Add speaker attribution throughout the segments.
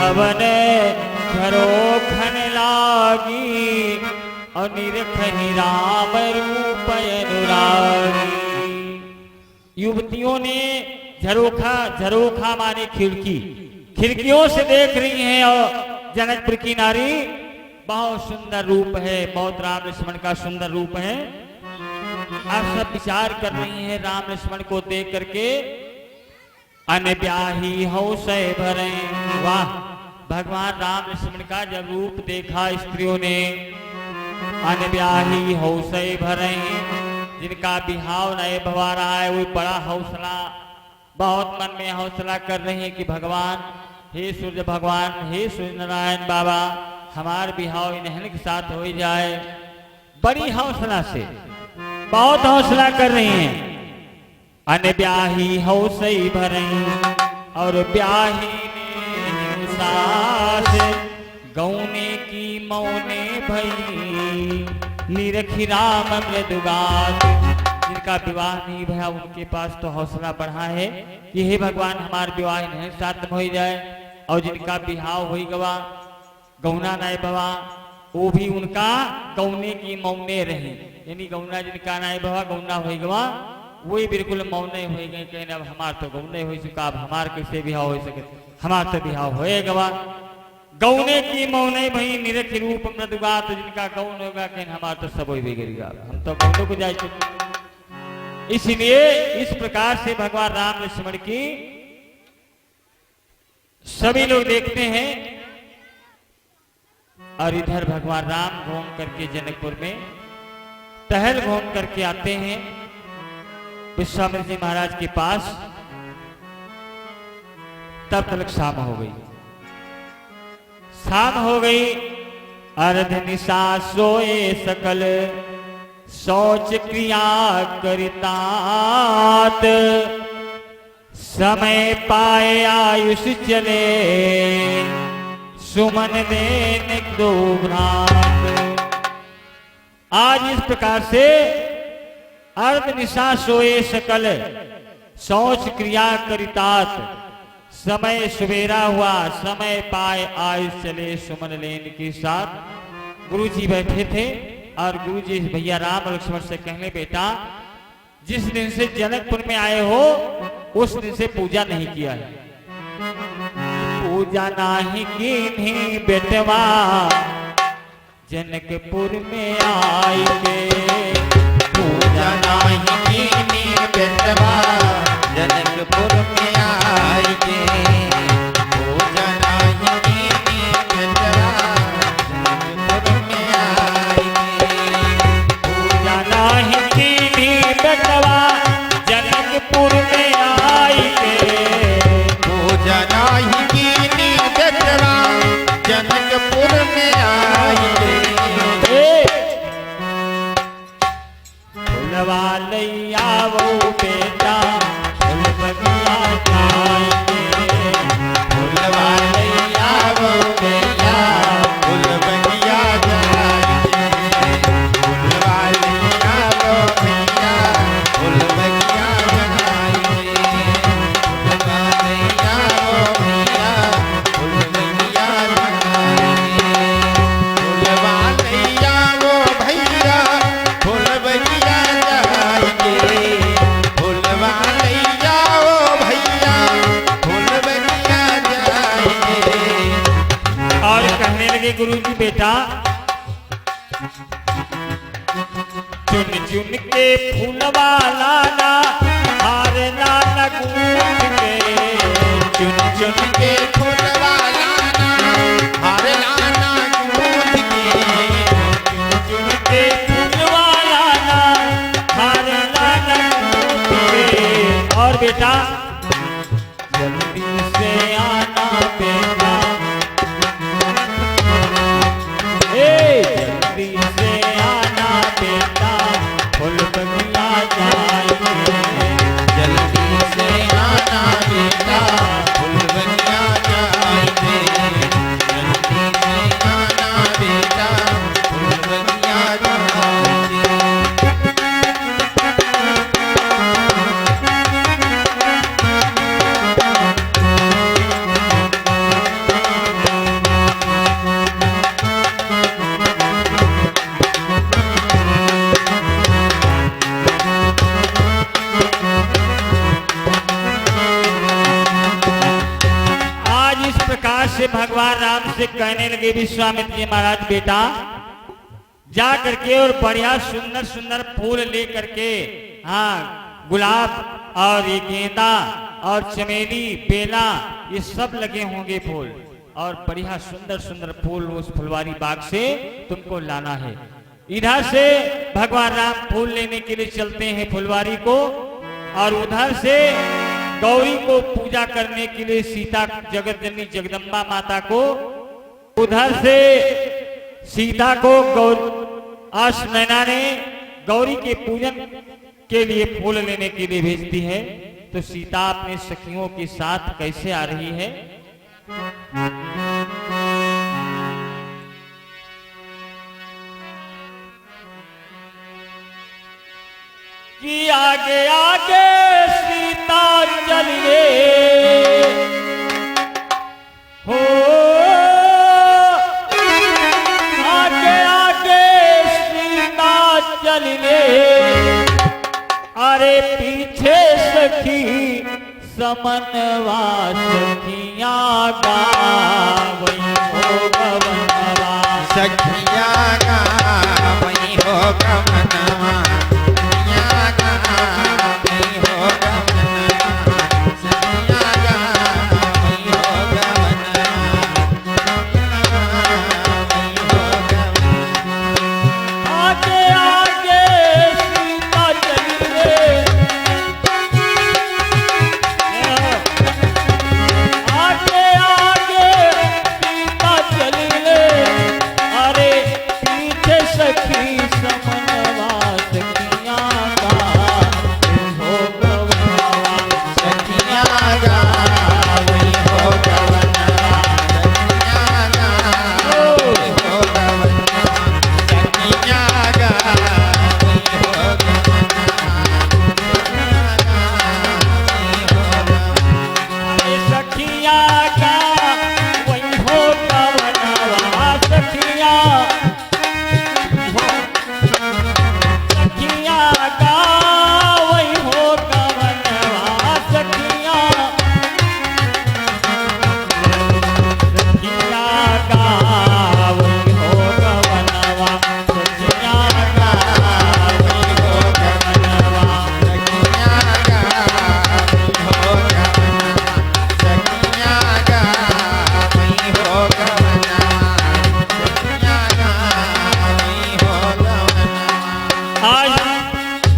Speaker 1: भवन झरोखन लागी और निरखहि राम रूप अनुरागी। युवतियों ने झरोखा, झरोखा माने खिड़की, खिड़कियों से देख रही हैं और जनकपुर की नारी बहुत सुंदर रूप है, बहुत राम लक्ष्मण का सुंदर रूप है। आप सब विचार कर रही हैं राम लक्ष्मण को देख करके, अनब्याही हो सय भरे। वाह, भगवान राम लक्ष्मण का जब रूप देखा स्त्रियों ने, अनब्याही हो सय भरे, जिनका बिहाव नए भवा रहा है वो बड़ा हौसला, बहुत मन में हौसला कर रहे हैं कि भगवान, हे सूर्य भगवान, हे सूर्य नारायण बाबा, हमारे बिहाव इन्हन के साथ हो जाए। बड़ी हौसला से, बहुत हौसला कर रही हैं। अनब्याही हो सही भरे और ब्याही ने सास, गौने की मौने भई, निरखी राम मृदुगात। जिनका विवाह नहीं भया उनके पास तो हौसला बढ़ा है कि हे भगवान हमारे विवाह नहीं साथ हो जाए, और जिनका बिहाव हो गवा, गौना नाय भवा, वो भी उनका गौने की मौने रही, यानी गौना जिनका नाय भवा गौना हो गवा, वही बिल्कुल मौने हो गए। कहने अब हमार तो गौने हो चुका, अब हमार कैसे बिहाव हो सके, हमार तो बिहाव हो गवा। गौने की मौने भई निरख रूप मृदुगात, जिनका गौन होगा कहीं हमार तो सब ही बिगड़ेगा, हम तो गौनों को जाए चुके। इसलिए इस प्रकार से भगवान राम लक्ष्मण की सभी लोग देखते हैं। और इधर भगवान राम घूम करके जनकपुर में टहल घूम करके आते हैं विश्वामित्र जी महाराज के पास। तब तक शाम हो गई, शाम हो गई। अर्ध निशा सोए सकल, शौच क्रिया करितात, समय पाए आयुष चले, सुमन देन दो भ्रात। आज इस प्रकार से अर्ध निशा सोए सकल, शौच क्रिया करितात, समय सवेरा हुआ, समय पाए आयुष चले, सुमन लेन के साथ। गुरु जी बैठे थे और गुरु जी भैया राम लक्ष्मण से कहने, बेटा जिस दिन से जनकपुर में आए हो उस दिन से पूजा नहीं किया है। पूजा नाही कीन्ही बेटवा, जनकपुर में आएंगे।
Speaker 2: पूजा नाही कीन्ही बेटवा, जनकपुर में आएंगे। पूजा नाही कीन्ही बेटवा, जनकपुर में आएंगे।
Speaker 1: पूजा नाही कीन्ही बेटवा, जनकपुर में आएंगे।
Speaker 2: पूजा नाही कीन्ही बेटवा, जनकपुर में आएंगे।
Speaker 1: फुलवा लैया वो बेटा, फुल बगिया जाएंगे।
Speaker 2: फुलवा लैया वो बेटा, फुल बगिया जाएंगे। फुलवा लैया वो बेटा, फुल बगिया जाएंगे। फुलवा लैया वो बेटा, फुल बगिया जाएंगे। फुलवा लैया वो भैया, फुल बगिया जाएंगे। फुलवा लैया वो भैया, फुल बगिया जाएंगे।
Speaker 1: और कहने लगे गुरु जी, बेटा चुन चुन के फूलवा लाना, हार लाना गूंथ के।
Speaker 2: चुन चुन के फुलवा लाना, हार लाना गूंथ के।
Speaker 1: चुन चुन के फूलवा लाना, हार लाना गूंथ के। और बेटा जल्दी से आना बेटा, जल्दी से आना बेटा, फूल बगिया जाएंगे।
Speaker 2: जल्दी से आना बेटा, फुल बगिया जाएंगे। जल्दी से आना बेटा, फुल बगिया जाएंगे।
Speaker 1: इधर से भगवान राम से कहने लगे विश्वामित्र जी महाराज, बेटा जा करके और बढ़िया सुंदर सुंदर फूल ले करके, हाँ गुलाब और ये गेंदा और चमेली बेला ये सब लगे होंगे फूल, और बढ़िया सुंदर सुंदर फूल उस फुलवारी बाग से तुमको लाना है। इधर से भगवान राम फूल लेने के लिए चलते हैं फुलवारी को, और उधर से गौरी को पूजा करने के लिए सीता जगत जननी जगदम्बा माता को, उधर से सीता को नैना ने गौरी के पूजन के लिए फूल लेने के लिए भेजती है। तो सीता अपने सखियों के साथ कैसे आ रही है? कि आगे आगे सीता चलिए हो, आगे आगे सीता चलिए, अरे पीछे सखी समनवा सखियाँ गावई हो गवनवा,
Speaker 2: सखिया गावई हो गवनवा,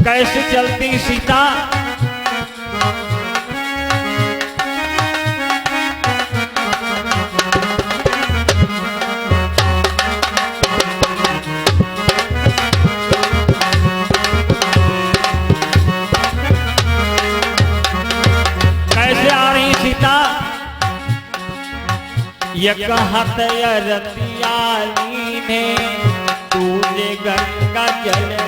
Speaker 1: कैसे चलती सीता? कैसे आ रही सीता? यक हाथ रतियाली ने तुझे गंगा जल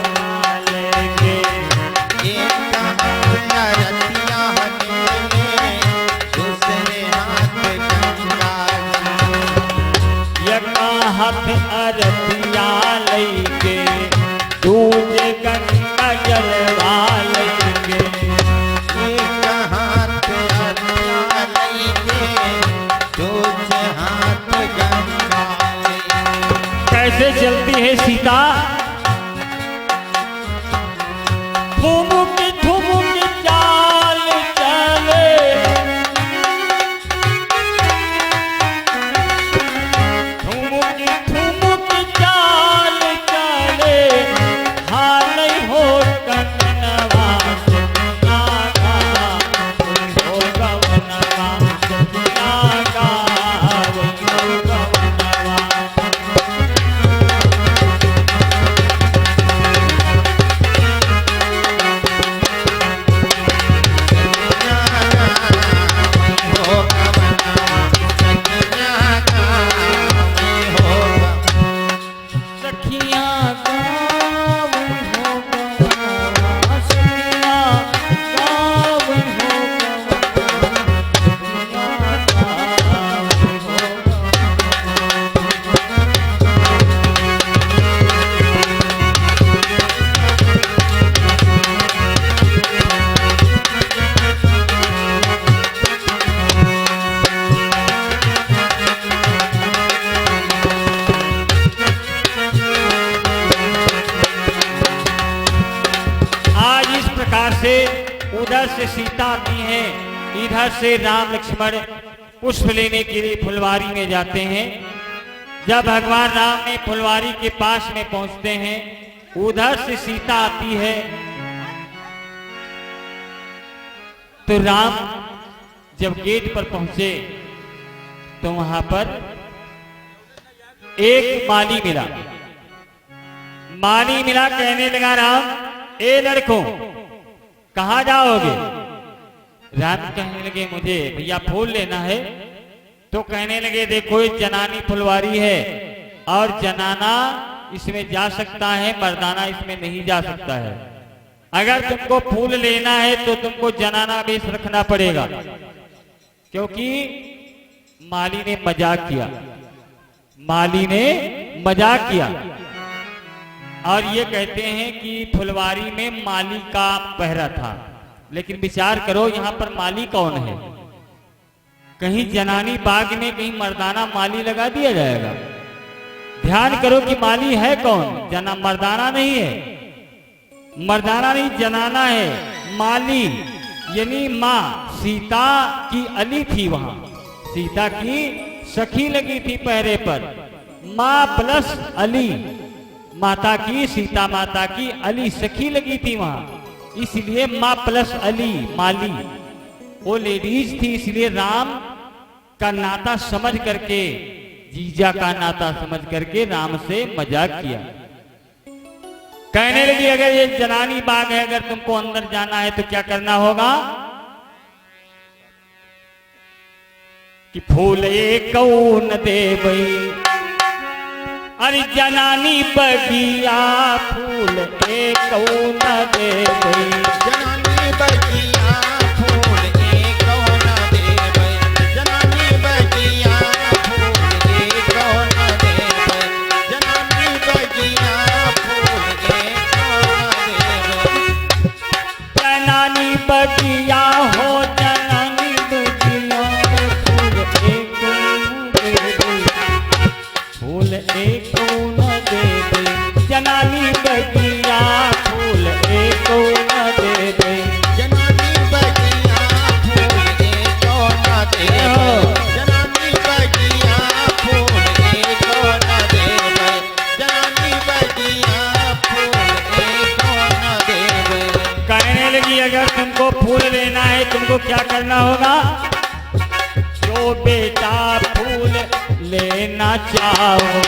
Speaker 1: हाथ अरतिया लैके दूजे गंगा जलवा लैके,
Speaker 2: एक हाथ अरतिया लैके दूजे हाथ गंगा लैके।
Speaker 1: कैसे चलती है सीता? ठुमुकी ठुमुकी चाल चले, ठुमुकी ठुमुकी चाल चले, हाल हो कनवा सखिया गावई हो गवनवा, सखिया गावई हो गवनवा। से उधर से सीता आती है, इधर से राम लक्ष्मण पुष्प लेने के लिए फुलवारी में जाते हैं। जब भगवान राम ने फुलवारी के पास में पहुंचते हैं, उधर से सीता आती है, तो राम जब गेट पर पहुंचे तो वहां पर एक माली मिला। माली मिला, कहने लगा राम, ए लड़कों कहां जाओगे? राम कहने लगे मुझे भैया फूल लेना है। तो कहने लगे देखो ये जनानी फुलवारी है और जनाना इसमें जा सकता है, मर्दाना इसमें नहीं जा सकता है। अगर तुमको फूल लेना है तो तुमको जनाना वेश रखना पड़ेगा, क्योंकि माली ने मजाक किया, माली ने मजाक किया। और ये कहते हैं कि फुलवारी में माली का पहरा था, लेकिन विचार करो यहाँ पर माली कौन है? कहीं जनानी बाग में कहीं मर्दाना माली लगा दिया जाएगा? ध्यान करो कि माली है कौन? जना मर्दाना नहीं है, मर्दाना नहीं जनाना है। माली यानी माँ सीता की अली थी, वहां सीता की सखी लगी थी पहरे पर, माँ प्लस अली, माता की सीता माता की अली सखी लगी थी वहां, इसलिए माँ प्लस अली माली वो लेडीज थी। इसलिए राम का नाता समझ करके, जीजा का नाता समझ करके राम से मजाक किया। कहने लगी अगर ये जनानी बाग है, अगर तुमको अंदर जाना है तो क्या करना होगा कि फूल कौन देवई, अरे जनानी बगिया फूल कौन देवई,
Speaker 2: जनानी बगिया फूल कौन देवई, जनानी बगिया फूल कौन देवई, जनानी बगिया फूल कौन देवई,
Speaker 1: जनानी बगिया हो जनानी बगिया फूल कौन देवई, जनानी बगिया फूल कौन देवई,
Speaker 2: जनानी बगिया फूल कौन देवई, जनानी बगिया फूल कौन देवई, जनानी बगिया फूल कौन देवई।
Speaker 1: कहने लगी अगर तुमको फूल लेना है तुमको क्या करना होगा? जो बेटा फूल लेना चाहो,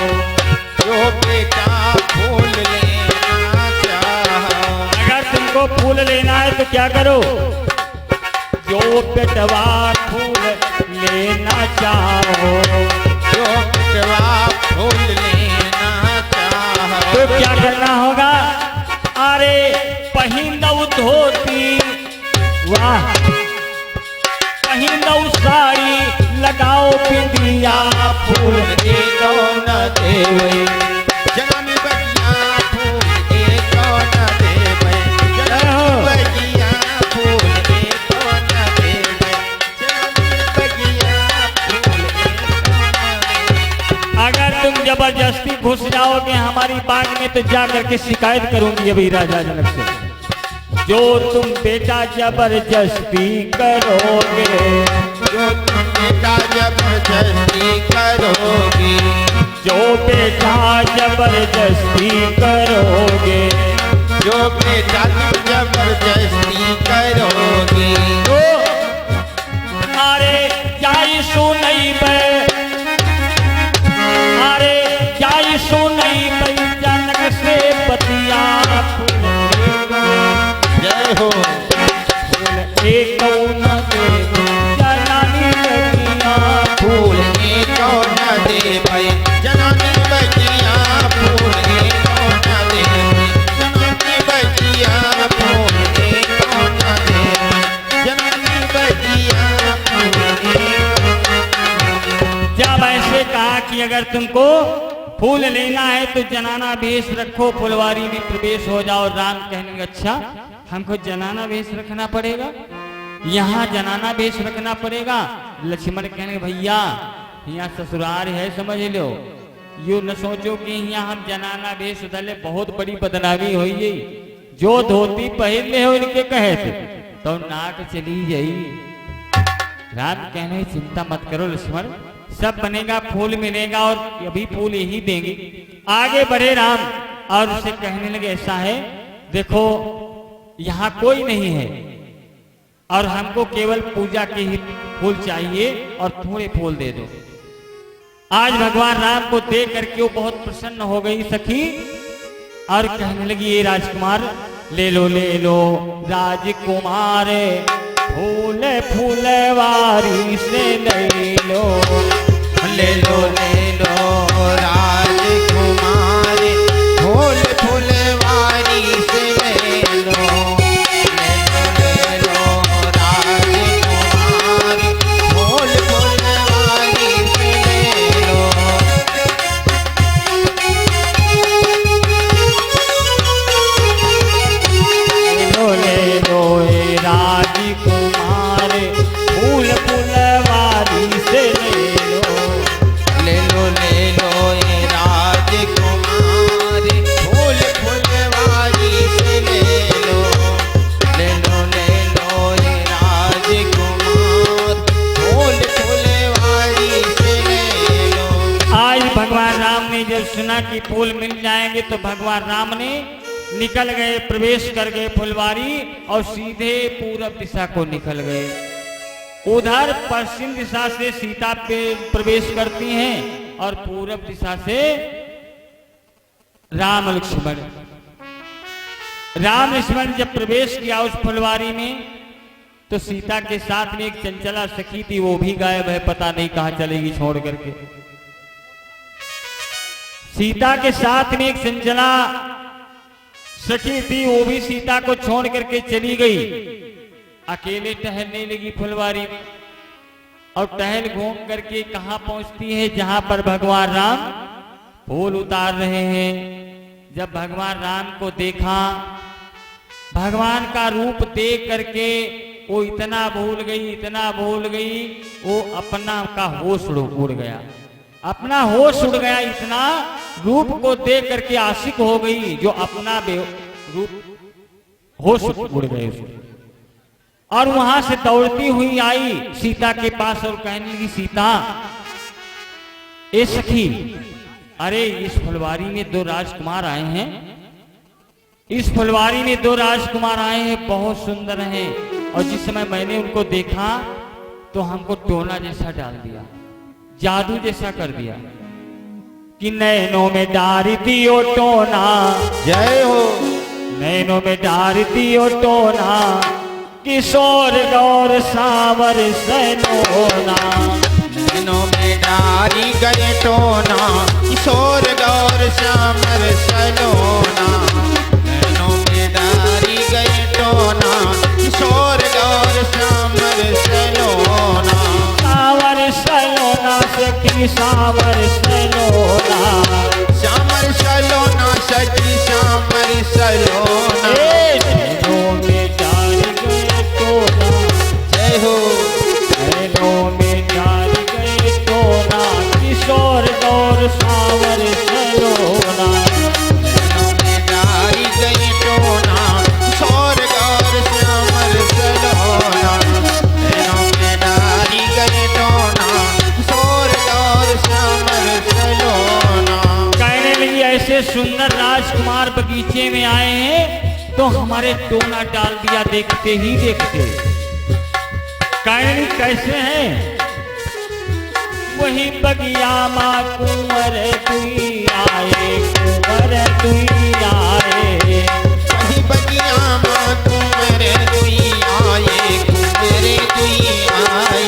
Speaker 2: जो बेटा फूल लेना चाहो,
Speaker 1: अगर तुमको फूल लेना है तो क्या करो? जो बेटवा फूल लेना चाहो,
Speaker 2: जो बेटवा फूल लेना चाहो,
Speaker 1: तो क्या करना होगा? अरे पहिंदऊ धोती, वाह पहिंदऊ साड़ी, लगाओ बिंदिया फूल
Speaker 2: कौन देवई, जनानी बगिया फूल कौन देवई, जनानी बगिया फूल कौन देवई, जनानी बगिया फूल कौन देवई।
Speaker 1: अगर तुम जबरदस्ती घुस जाओगे हमारी बाग में तो जा करके शिकायत करूंगी अभी राजा जनक से। जो तुम बेटा जबरदस्ती करोगे,
Speaker 2: जो तुम बेटा जबरदस्ती करोगे,
Speaker 1: जो बेटा जबरदस्ती करोगे,
Speaker 2: जो बेटा तुम जबरदस्ती करोगे,
Speaker 1: तो अरे जाई सुनई बे, अरे जाई सुनई बे जनक से बतिया
Speaker 2: जय हो
Speaker 1: कौन देवई, जनानी बगिया
Speaker 2: फूल कौन देवई, जनानी बगिया फूल कौन देवई, जनानी बगिया फूल कौन देवई, जनानी बगिया फूल।
Speaker 1: जब ऐसे कहा कि अगर तुमको फूल लेना है तो जनाना वेश रखो, फुलवारी में प्रवेश हो जाओ। राम कहने लगे अच्छा हमको जनाना वेश रखना पड़ेगा, यहाँ जनाना वेश रखना पड़ेगा। लक्ष्मण कहने भैया यहाँ ससुराल है समझ लो, यो न सोचो कि यहाँ हम जनाना वेश उधले बहुत बड़ी बदनामी हुई। जो धोती पहनले हो इनके कहे थे तो नाक चली गई। राम कहने चिंता मत करो लक्ष्मण, सब बनेगा, फूल मिलेगा और अभी फूल यही देंगे। आगे बढ़े राम और उसे कहने लगे ऐसा है देखो यहाँ कोई नहीं है और हमको केवल पूजा के ही फूल चाहिए और थोड़े फूल दे दो। आज भगवान राम को देख करके वो बहुत प्रसन्न हो गई सखी और कहने लगी ये राजकुमार ले लो राजकुमार, फूल फूलवारी से ले लो
Speaker 2: राजकुमार, फूल फूलवारी से ले लो राजकुमार, फूल फूलवारी से ले लो।
Speaker 1: ले लो राजकुमार, फूल फूलवारी से ले लो
Speaker 2: ये राजकुमार, फूल फूलवारी से ले लो ये राजकुमार, फूल फूलवारी से ले लो।
Speaker 1: आज भगवान राम ने जब सुना कि फूल मिल जाएंगे तो भगवान राम ने निकल गए, प्रवेश कर गए फुलवारी और सीधे पूरब दिशा को निकल गए। उधर पश्चिम दिशा से सीता पे प्रवेश करती हैं और पूरब दिशा से राम लक्ष्मण जब प्रवेश किया उस फुलवारी में तो सीता के साथ में एक चंचला सखी थी, वो भी गायब है, पता नहीं कहां चलेगी छोड़ करके। सीता के साथ में एक चंचला सखी थी, वो भी सीता को छोड़ करके चली गई। अकेले टहलने लगी फुलवारी में और टहल घूम करके कहां पहुंचती है जहां पर भगवान राम फूल उतार रहे हैं। जब भगवान राम को देखा, भगवान का रूप देख करके वो इतना भूल गई, वो अपना का होश उड़ गया, अपना होश उड़ गया। इतना रूप को देख करके आशिक हो गई जो अपना रूप होश उड़ गए उसके। और वहां से दौड़ती हुई आई सीता के पास और कहने लगी सीता ए सखी, अरे इस फुलवारी में दो राजकुमार आए हैं, इस फुलवारी में दो राजकुमार आए हैं, बहुत सुंदर हैं। और जिस समय मैंने उनको देखा तो हमको टोना जैसा डाल दिया, जादू जैसा कर दिया कि नैनों में डारी दियो टोना,
Speaker 2: जय हो।
Speaker 1: नैनों में डारी दियो टोना, किशोर गौर सावर सलोना।
Speaker 2: नैनों में डारी गए टोना, किशोर गौर सावर सलोना। नैनों में डारी गए टोना, किशोर गौर सावर सलोना।
Speaker 1: सावर सलोना सखी सावर सलोना,
Speaker 2: सावर सलोना सखी सावर सलोना।
Speaker 1: नैनों में डारी गए टोना,
Speaker 2: जय हो।
Speaker 1: नैनों में डारी गए टोना, किशोर गौर सावर सलोना।
Speaker 2: नैनों में डारी गए टोना, किशोर गौर सावर सलोना। नैनों में डारी गए टोना, किशोर गौर सावर सलोना।
Speaker 1: कहने लगी ऐसे सुंदर राजकुमार बगीचे में आए हैं तो हमारे टोना डाल दिया देखते ही देखते। कहने लगी कैसे हैं? वही बगिया माँ कुंवर तुई आए, कुंवर तुई आए।
Speaker 2: वही बगिया माँ कुंवर तुई आए, कुंवर तुई आए।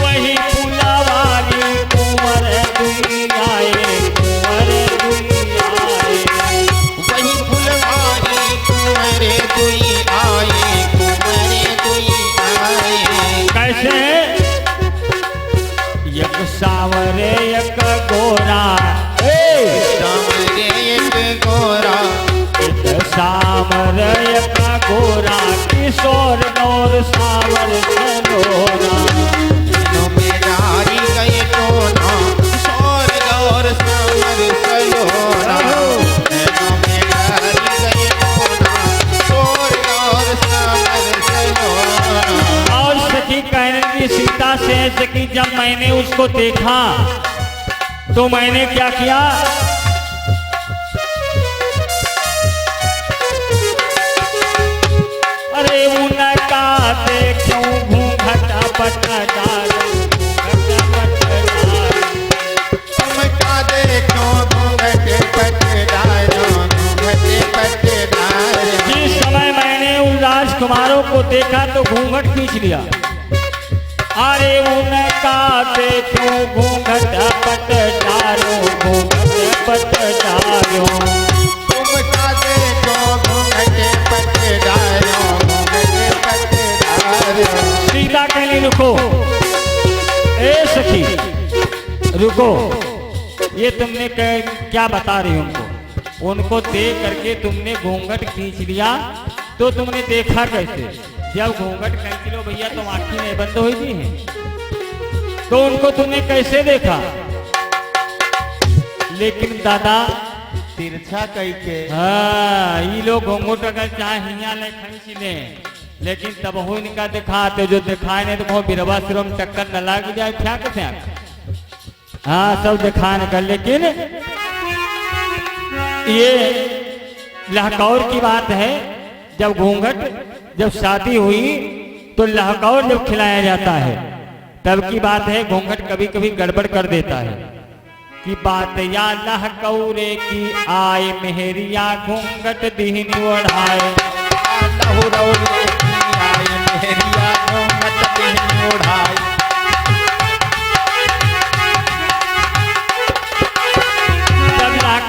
Speaker 1: वही फुलवारी कुंवर तुई आए, कुंवर तुई आए।
Speaker 2: वही फुलवारी कुंवर तुई आए, कुंवर तुई आए।
Speaker 1: कैसे? एक सावर एक गोरा,
Speaker 2: सामरे एक गोरा,
Speaker 1: एक सावर एक गोरा, किशोर गौर सावर सलोना।
Speaker 2: नैनों में डारी गए टोना, किशोर गौर सावर सलोना। नैनों में डारी गए टोना,
Speaker 1: उनको देखा तो मैंने क्या किया, अरे उनका देखूं घूंघट पट डालूं,
Speaker 2: उनका देखो घूंघट पट डालो, घूंघट पट डालो।
Speaker 1: जिस समय मैंने उन राजकुमारों को देखा तो घूंघट खींच लिया। अरे उनका देखो घूंघट पट डालो, घूंघट पट डालो।
Speaker 2: उनका देखो घूंघट पट डालो, घूंघट पट डालो।
Speaker 1: सीता कहने रुको, ए सखी रुको, ये तुमने क्या बता रही उनको? उनको देख करके तुमने घूंघट खींच लिया, तो तुमने देखा कैसे? जब घूंघट खींच लो भैया तो आंखें नहीं बंद हुई थी हैं, तो उनको तुमने कैसे देखा? लेकिन दादा
Speaker 2: तिरछा कई के
Speaker 1: हाँ, ये लोग घूंघट अगर चाहे हिया ले खींच ले, लेकिन तब हो इनका दिखाते जो दिखाए नहीं तो कहो बिरवा सिरों में टक्कर न लग जाए फ्याक फ्याक। हाँ सब दिखाने का, लेकिन ये लहकौर की बात है। जब घूंघट, जब शादी हुई तो लहकौर जब खिलाया जाता है तब की बात है। घूंघट कभी कभी गड़बड़ कर देता है कि बात या लहकौरे की आए मेहरिया घूंघट दीन ओढ़ाए।
Speaker 2: लहुरौले की आए मेहरिया घूंघट दीन ओढ़ाए।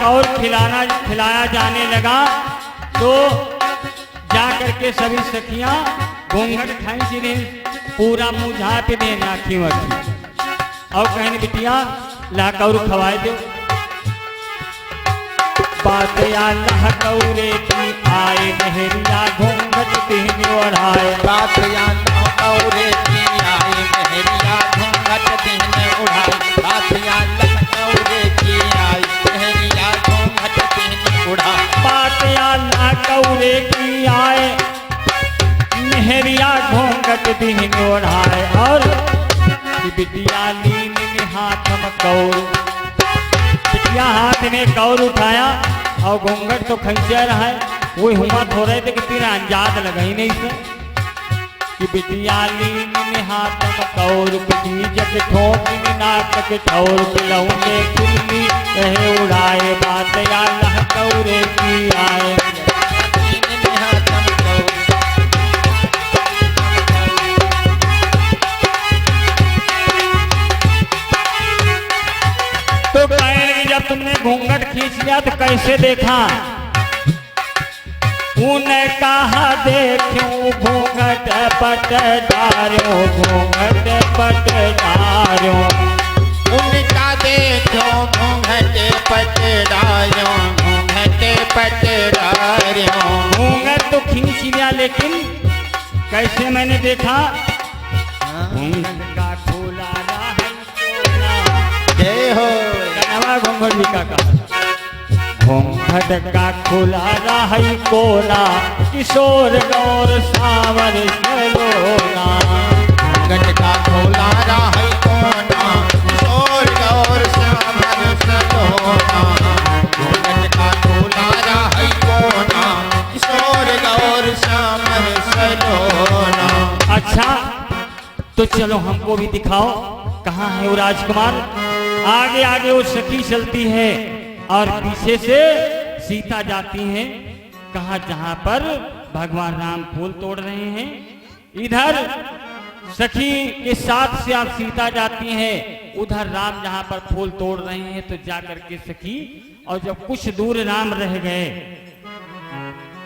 Speaker 1: और खिलाया जाने लगा तो जाकर के सभी सखियां घूंघट खींच रही, पूरा मुंह झाँप दे नाखी वखी, और कहने बिटिया लहकौर खवाए दो। बात या लहकौरे की आए मेहरिया घूंघट दीन ओढ़ाए।
Speaker 2: बात या लहकौरे की आए मेहरिया घूंघट दीन ओढ़ाए। बात या लहकौरे की आए मेहरिया घूंघट दीन ओढ़ाए।
Speaker 1: बात या लहकौरे की आए मेहरिया घूंघट दीन ओढ़ाए। और बिटिया लीन में हाथ में कौर, बिटिया हाथ में कौर उठाया और घूंघट तो खींचा रहा है, वो हुआ थोड़ा थे कि तेरा अंजाद लगा ही नहीं से कि बिटिया लीन में हाथ में कौर, जग ठोक नाक के ठौर, पिलौने कुल्ली कहे उड़ाए। बात या लहकौरे की आए
Speaker 2: दीन में हाथ में कौर।
Speaker 1: तो कहेंगे जब तुमने घूंघट खींच लिया तो कैसे देखा? उन्हें कहा देखूं घूंघट पट डारो, घूंघट पट डारो।
Speaker 2: उनका देखो घूंघट पट डालो, घूंघट पट डालो।
Speaker 1: घूंघट तो खींच लिया, लेकिन कैसे मैंने देखा? घूंघट का खोला रहा है कोना।
Speaker 2: जय हो।
Speaker 1: कनवा घूंघट भी का कहा, घूंघट का खुला रही कोना, किशोर गौर सावर सलोना।
Speaker 2: घूंघट का खोला रही कोना, किशोर गौर सावर सलोना। घूंघट का खोला रही कोना, किशोर गौर सावर सलोना।
Speaker 1: अच्छा तो चलो हमको भी दिखाओ कहाँ है वो राजकुमार। आगे आगे वो सखी चलती है और पीछे से सीता जाती हैं कहा जहां पर भगवान राम फूल तोड़ रहे हैं। इधर सखी के साथ से आप सीता जाती हैं, उधर राम जहां पर फूल तोड़ रहे हैं तो जाकर के सखी, और जब कुछ दूर राम रह गए,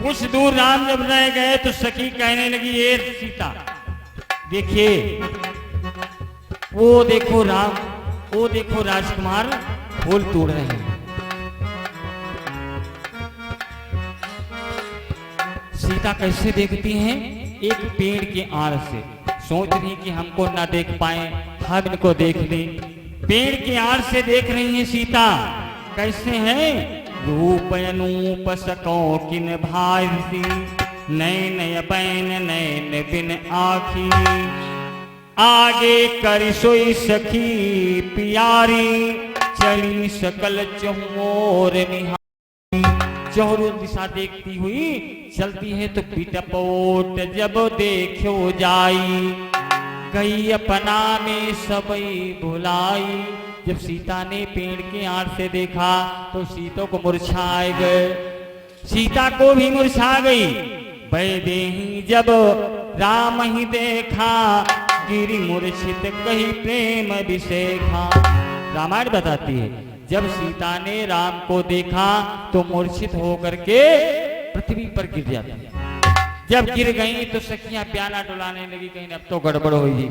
Speaker 1: कुछ दूर राम जब रह गए तो सखी कहने लगी ये सीता देखिए, वो देखो राम, वो देखो राजकुमार फूल तोड़ रहे हैं। सीता कैसे देखती हैं? एक पेड़ के आड़ से, सोच रही कि हमको ना देख पाए, हम इनको देख लें। पेड़ के आड़ से देख रही हैं सीता। कैसे हैं? रूप अनूप सको किन भासी, नैन बैन नैन बिन आखी। आगे कर सोई सखी प्यारी, चली सकल चहुओर निहारी। चौरों दिशा देखती हुई चलती है तो बिटपोट जब देखो जाई, कई अपना में सबई भुलाई। जब सीता ने पेड़ के आड़ से देखा तो सीता को मुरझाए गए, सीता को भी मुरझा गई। वैदेही जब राम ही देखा, गिरी मूर्छित कही प्रेम विषेखा। रामायण बताती है जब सीता ने राम को देखा तो मूर्छित होकर के पृथ्वी पर गिर जाती है। जब गिर गई तो सखियां प्याला डुलाने लगी, कहीं अब तो गड़बड़ होगी,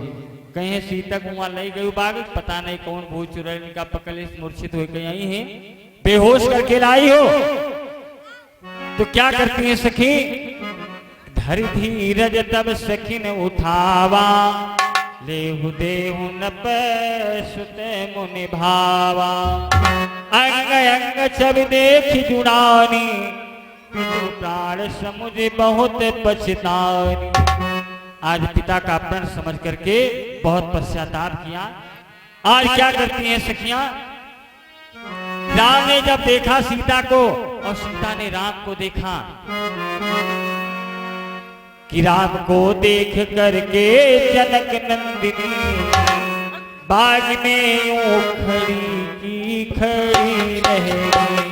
Speaker 1: कहीं सीता को वहां ले गई बाग, पता नहीं कौन भूत चुड़ैल का पकड़े मूर्छित हो गई आई है, बेहोश करके लाई हो। तो क्या करती है सखी, धर धीरज तब सखिन उठावा, लेहु देहु नप सुत मुनि भावा। अंग अंग छवि देख जुड़ानी, प्राण समुझ बहुत पछतानी। आज पिता का प्रण समझ करके बहुत पश्चाताप किया। आज क्या करती हैं सखियां, राम ने जब देखा सीता को और सीता ने राम को देखा, कि राम को देख करके जनक नंदिनी, बाग में यूं खड़ी की खड़ी रह गई।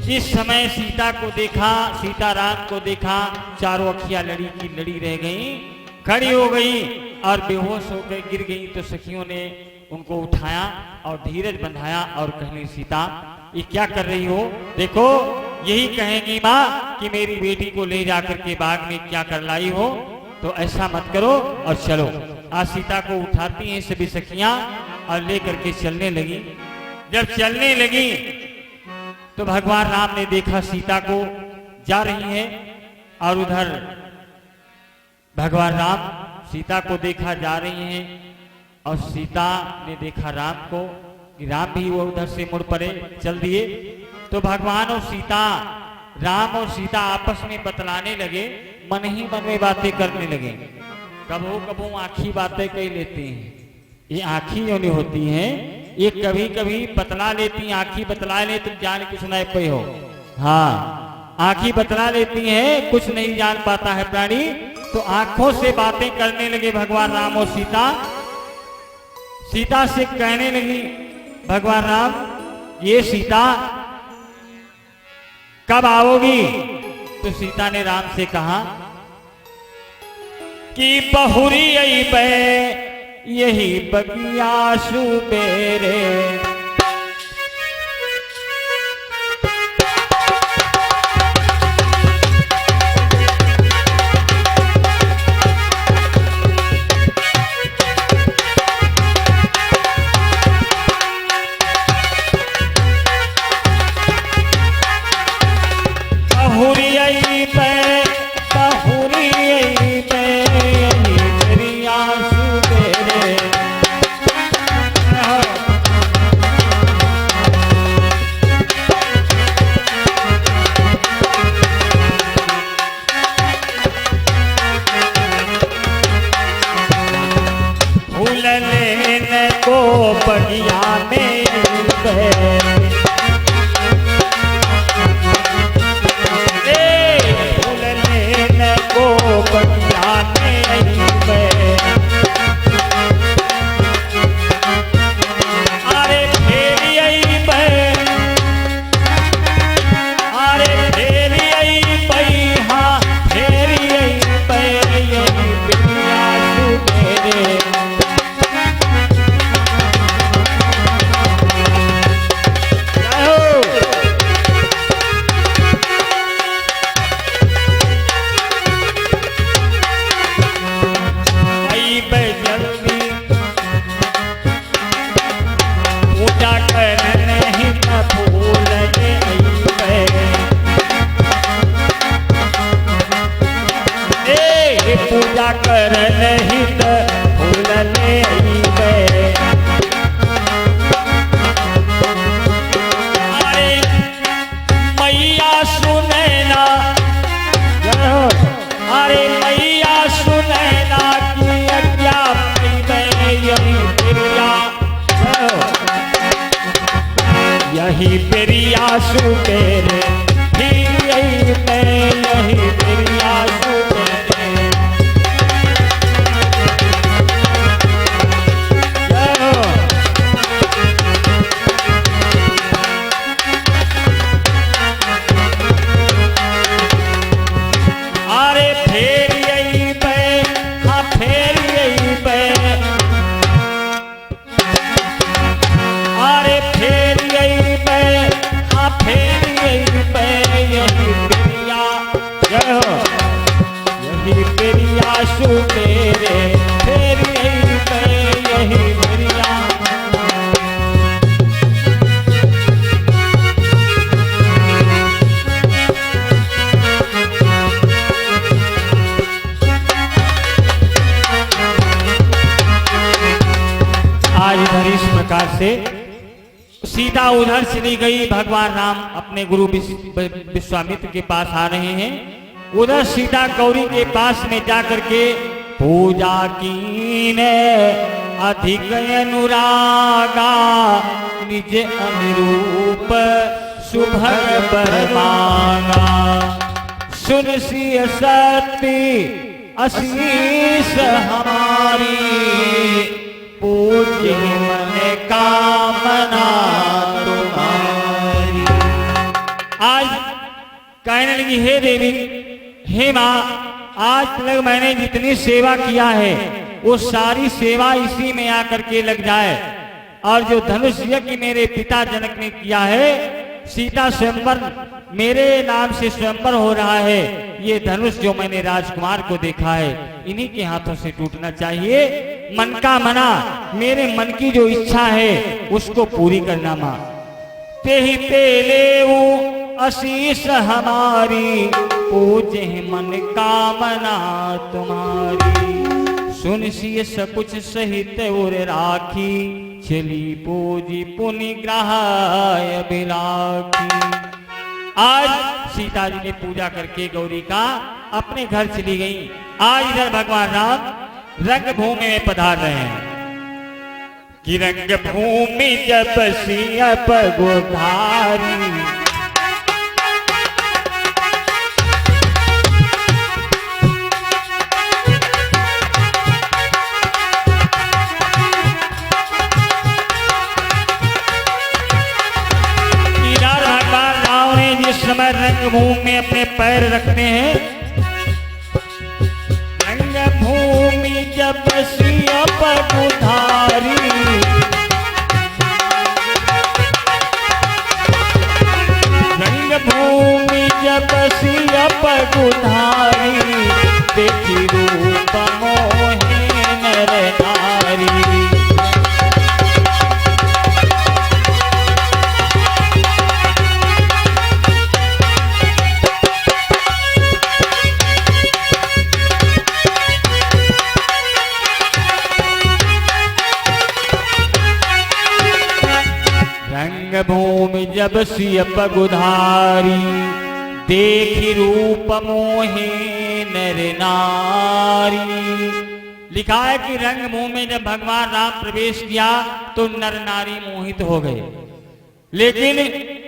Speaker 1: जिस समय सीता को देखा, सीता राम को देखा, चारों अखियां लड़ी की लड़ी रह गई, खड़ी हो गई और बेहोश होकर गिर गई। तो सखियों ने उनको उठाया और धीरज बंधाया और कहने, सीता ये क्या कर रही हो, देखो यही कहेंगी माँ कि मेरी बेटी को ले जाकर के बाग में क्या कर लाई हो, तो ऐसा मत करो और चलो। आज सीता को उठाती हैं सभी सखियां और लेकर के चलने लगी। जब चलने लगी तो भगवान राम ने देखा सीता को जा रही है और उधर भगवान राम सीता को देखा जा रही हैं और सीता ने देखा राम को कि राम भी वो उधर से मुड़ पड़े, चल दिए। तो भगवान और सीता, राम और सीता आपस में बतलाने लगे, मन ही मन में बातें करने लगे। कबो कबो आँखी बातें कह लेते हैं, ये आँखी जो नहीं होती हैं ये कभी कभी बतला लेती, आंखी बतला ले तुम जान कुछ नहीं पे हो। हाँ, आंखी बतला लेती हैं, कुछ नहीं जान पाता है प्राणी। तो आंखों से बातें करने लगे भगवान राम और सीता। सीता से कहने लगी भगवान राम, ये सीता कब आओगी? तो सीता ने राम से कहा कि बहुरी आई पे यही बगिया सुबेरे, बहुरी पे बहुरी पे यही बगिया सुबेरे। को बगिया में फूल लेने को बगिया में अरे फेरी आई पे अरे फेरी आई पई हाँ फेरी आई पे यही बिटिया सुनेरे पूजा कर नहीं तो फूल ले अरे मैया सुनैना अरे मैया सुनैना की क्या यही प्रिया यही प्रिया सुबेरे यही प्रिया यही प्रिया सुबेरे फिर यही प्रिया आज इधर इस प्रकार से सीता उधर चली गई। भगवान राम अपने गुरु विश्वामित्र के पास आ रहे हैं। उधर सीता गौरी के पास में जाकर के पूजा की ने अधिक अनुरागा निज अनुरूप सुभग बर मांगा सुन सिय सती आशीष हमारी पूज्य मन कामना तुम्हारी। आज कहने लगी हे देवी हे माँ आज तक मैंने जितनी सेवा किया है वो सारी सेवा इसी में आकर के लग जाए और जो धनुष यज्ञ मेरे पिता जनक ने किया है सीता स्वयंवर मेरे नाम से स्वयंवर हो रहा है। ये धनुष जो मैंने राजकुमार को देखा है इन्हीं के हाथों से टूटना चाहिए। मन का मना मेरे मन की जो इच्छा है उसको पूरी करना माँ। ते ही ते ले आशीष हमारी पूजे मन कामना तुम्हारी सुन सी सकुच सहित और राखी चली पूजी पुनि ग्रहाय बिलाखी। आज सीता जी ने पूजा करके गौरी का अपने घर चली गई। आज इधर भगवान राम रंग भूमि में पधार रहे हैं कि रंग भूमि जब सिया पगोधारी समय रंग भूमि में अपने पैर रखते हैं। रंग भूमि जब सिया पगोधारी रंग भूमि जब सिया पगोधारी देखी रूप मोहे नर नारी। भूमि जब सिय पगुधारी देखी रूप मोहे नर नारी लिखा है कि रंगभूमि में जब भगवान राम प्रवेश किया तो नर नारी मोहित हो गए। लेकिन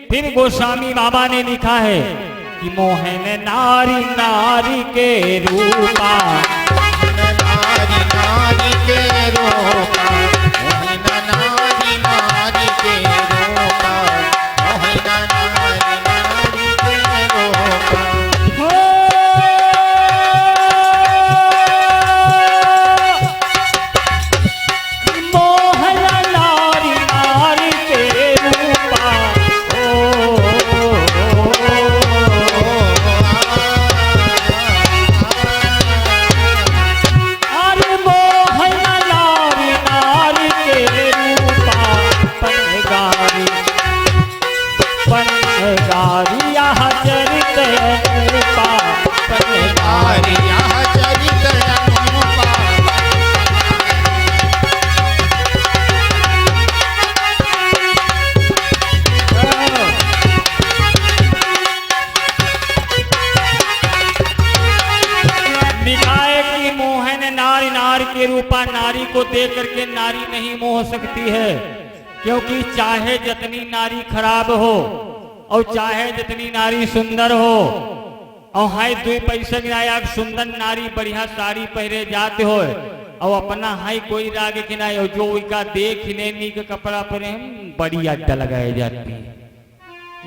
Speaker 1: फिर गोस्वामी बाबा ने लिखा है कि मोहन नारी नारी के रूपा,
Speaker 2: नारी नारी के रूपा, मोहन नारी नारी के रूपा, मोहन नारी नारी के रूपा।
Speaker 1: मोहन नारी नारी के रूपा, अरे मोहन नारी नारी के रूपा, पनगारी पनगारी यहाँ चरित रूपा, पनगारी
Speaker 2: यहाँ चरित अनुपा।
Speaker 1: दिखाए कि मोहन नारी नारी के रूपा, नारी को देख करके नारी नहीं मोह सकती है, क्योंकि चाहे जितनी नारी खराब हो और चाहे जितनी नारी सुंदर हो, और हाय 2 पैसा गिराया सुंदर नारी बढ़िया साड़ी पहरे जाते हो और अपना हाई कोई राग के ना जो उनका देख लेनी का कपड़ा पहने बड़ी अड्डा लगाई जाती है,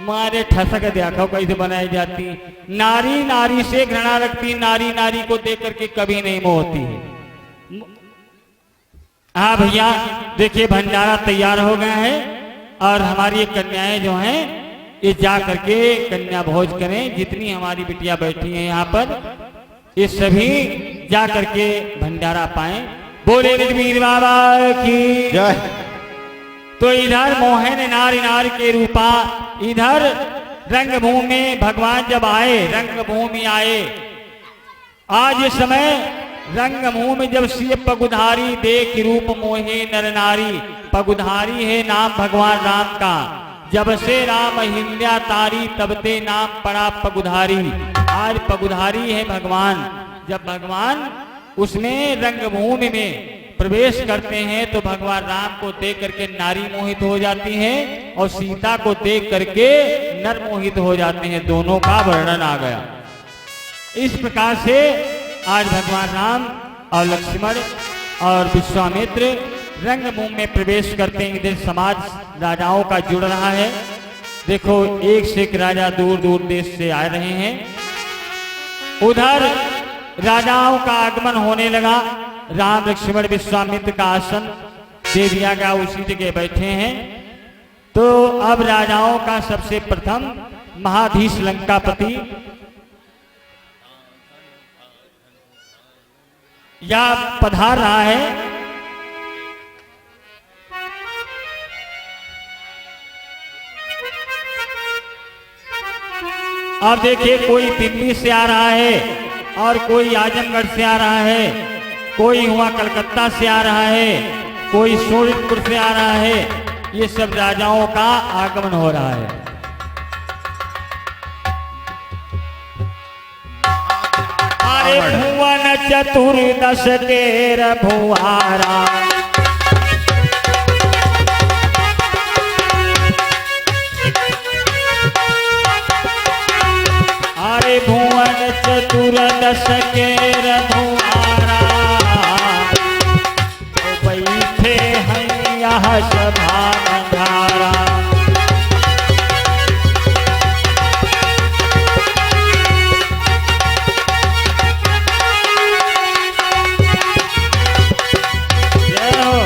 Speaker 1: मारे ठसक देखो कैसे बनाई जाती। नारी नारी से घृणा रखती, नारी नारी को देख करके कभी नहीं मोहती है। हाँ भैया देखिए भंडारा तैयार हो गया है और हमारी कन्याएं जो हैं ये जा करके कन्या भोज करें। जितनी हमारी बिटिया बैठी हैं यहाँ पर ये सभी जा करके भंडारा पाएं। बोले रघुवीर बाबा की
Speaker 2: जय।
Speaker 1: तो इधर मोहन नारी नारी के रूपा, इधर रंगभूमि में भगवान जब आए, रंगभूमि आए, आज इस समय रंगभूमि जब सिय पगुधारी देख रूप मोहे नर नारी, पगुधारी है नाम भगवान राम का, जब से राम हिंद्या तारी तब ते नाम पड़ा पगुधारी। आज पगुधारी है भगवान। जब भगवान उसमें रंगभूमि में प्रवेश करते हैं तो भगवान राम को देख करके नारी मोहित हो जाती हैं और सीता को देख करके नर मोहित हो जाते हैं। दोनों का वर्णन आ गया। इस प्रकार से आज भगवान राम और लक्ष्मण और विश्वामित्र रंगभूमि में प्रवेश करते हैं। इधर समाज राजाओं का जुड़ रहा है। देखो एक से एक राजा दूर दूर देश से आ रहे हैं। उधर राजाओं का आगमन होने लगा। राम लक्ष्मण विश्वामित्र का आसन दे दिया गया, उसी जगह बैठे हैं। तो अब राजाओं का सबसे प्रथम महाधीश लंकापति या पधार रहा है। अब देखिए कोई दिल्ली से आ रहा है और कोई आजमगढ़ से आ रहा है, कोई हुआ कलकत्ता से आ रहा है, कोई सोनितपुर से आ रहा है। ये सब राजाओं का आगमन हो रहा है। अरे भुवन चतुर्दश केर भुआरा, अरे भुवन चतुर्दश केर भुआरा, बैठे हैं यहाँ सभा बंधारा। जय हो।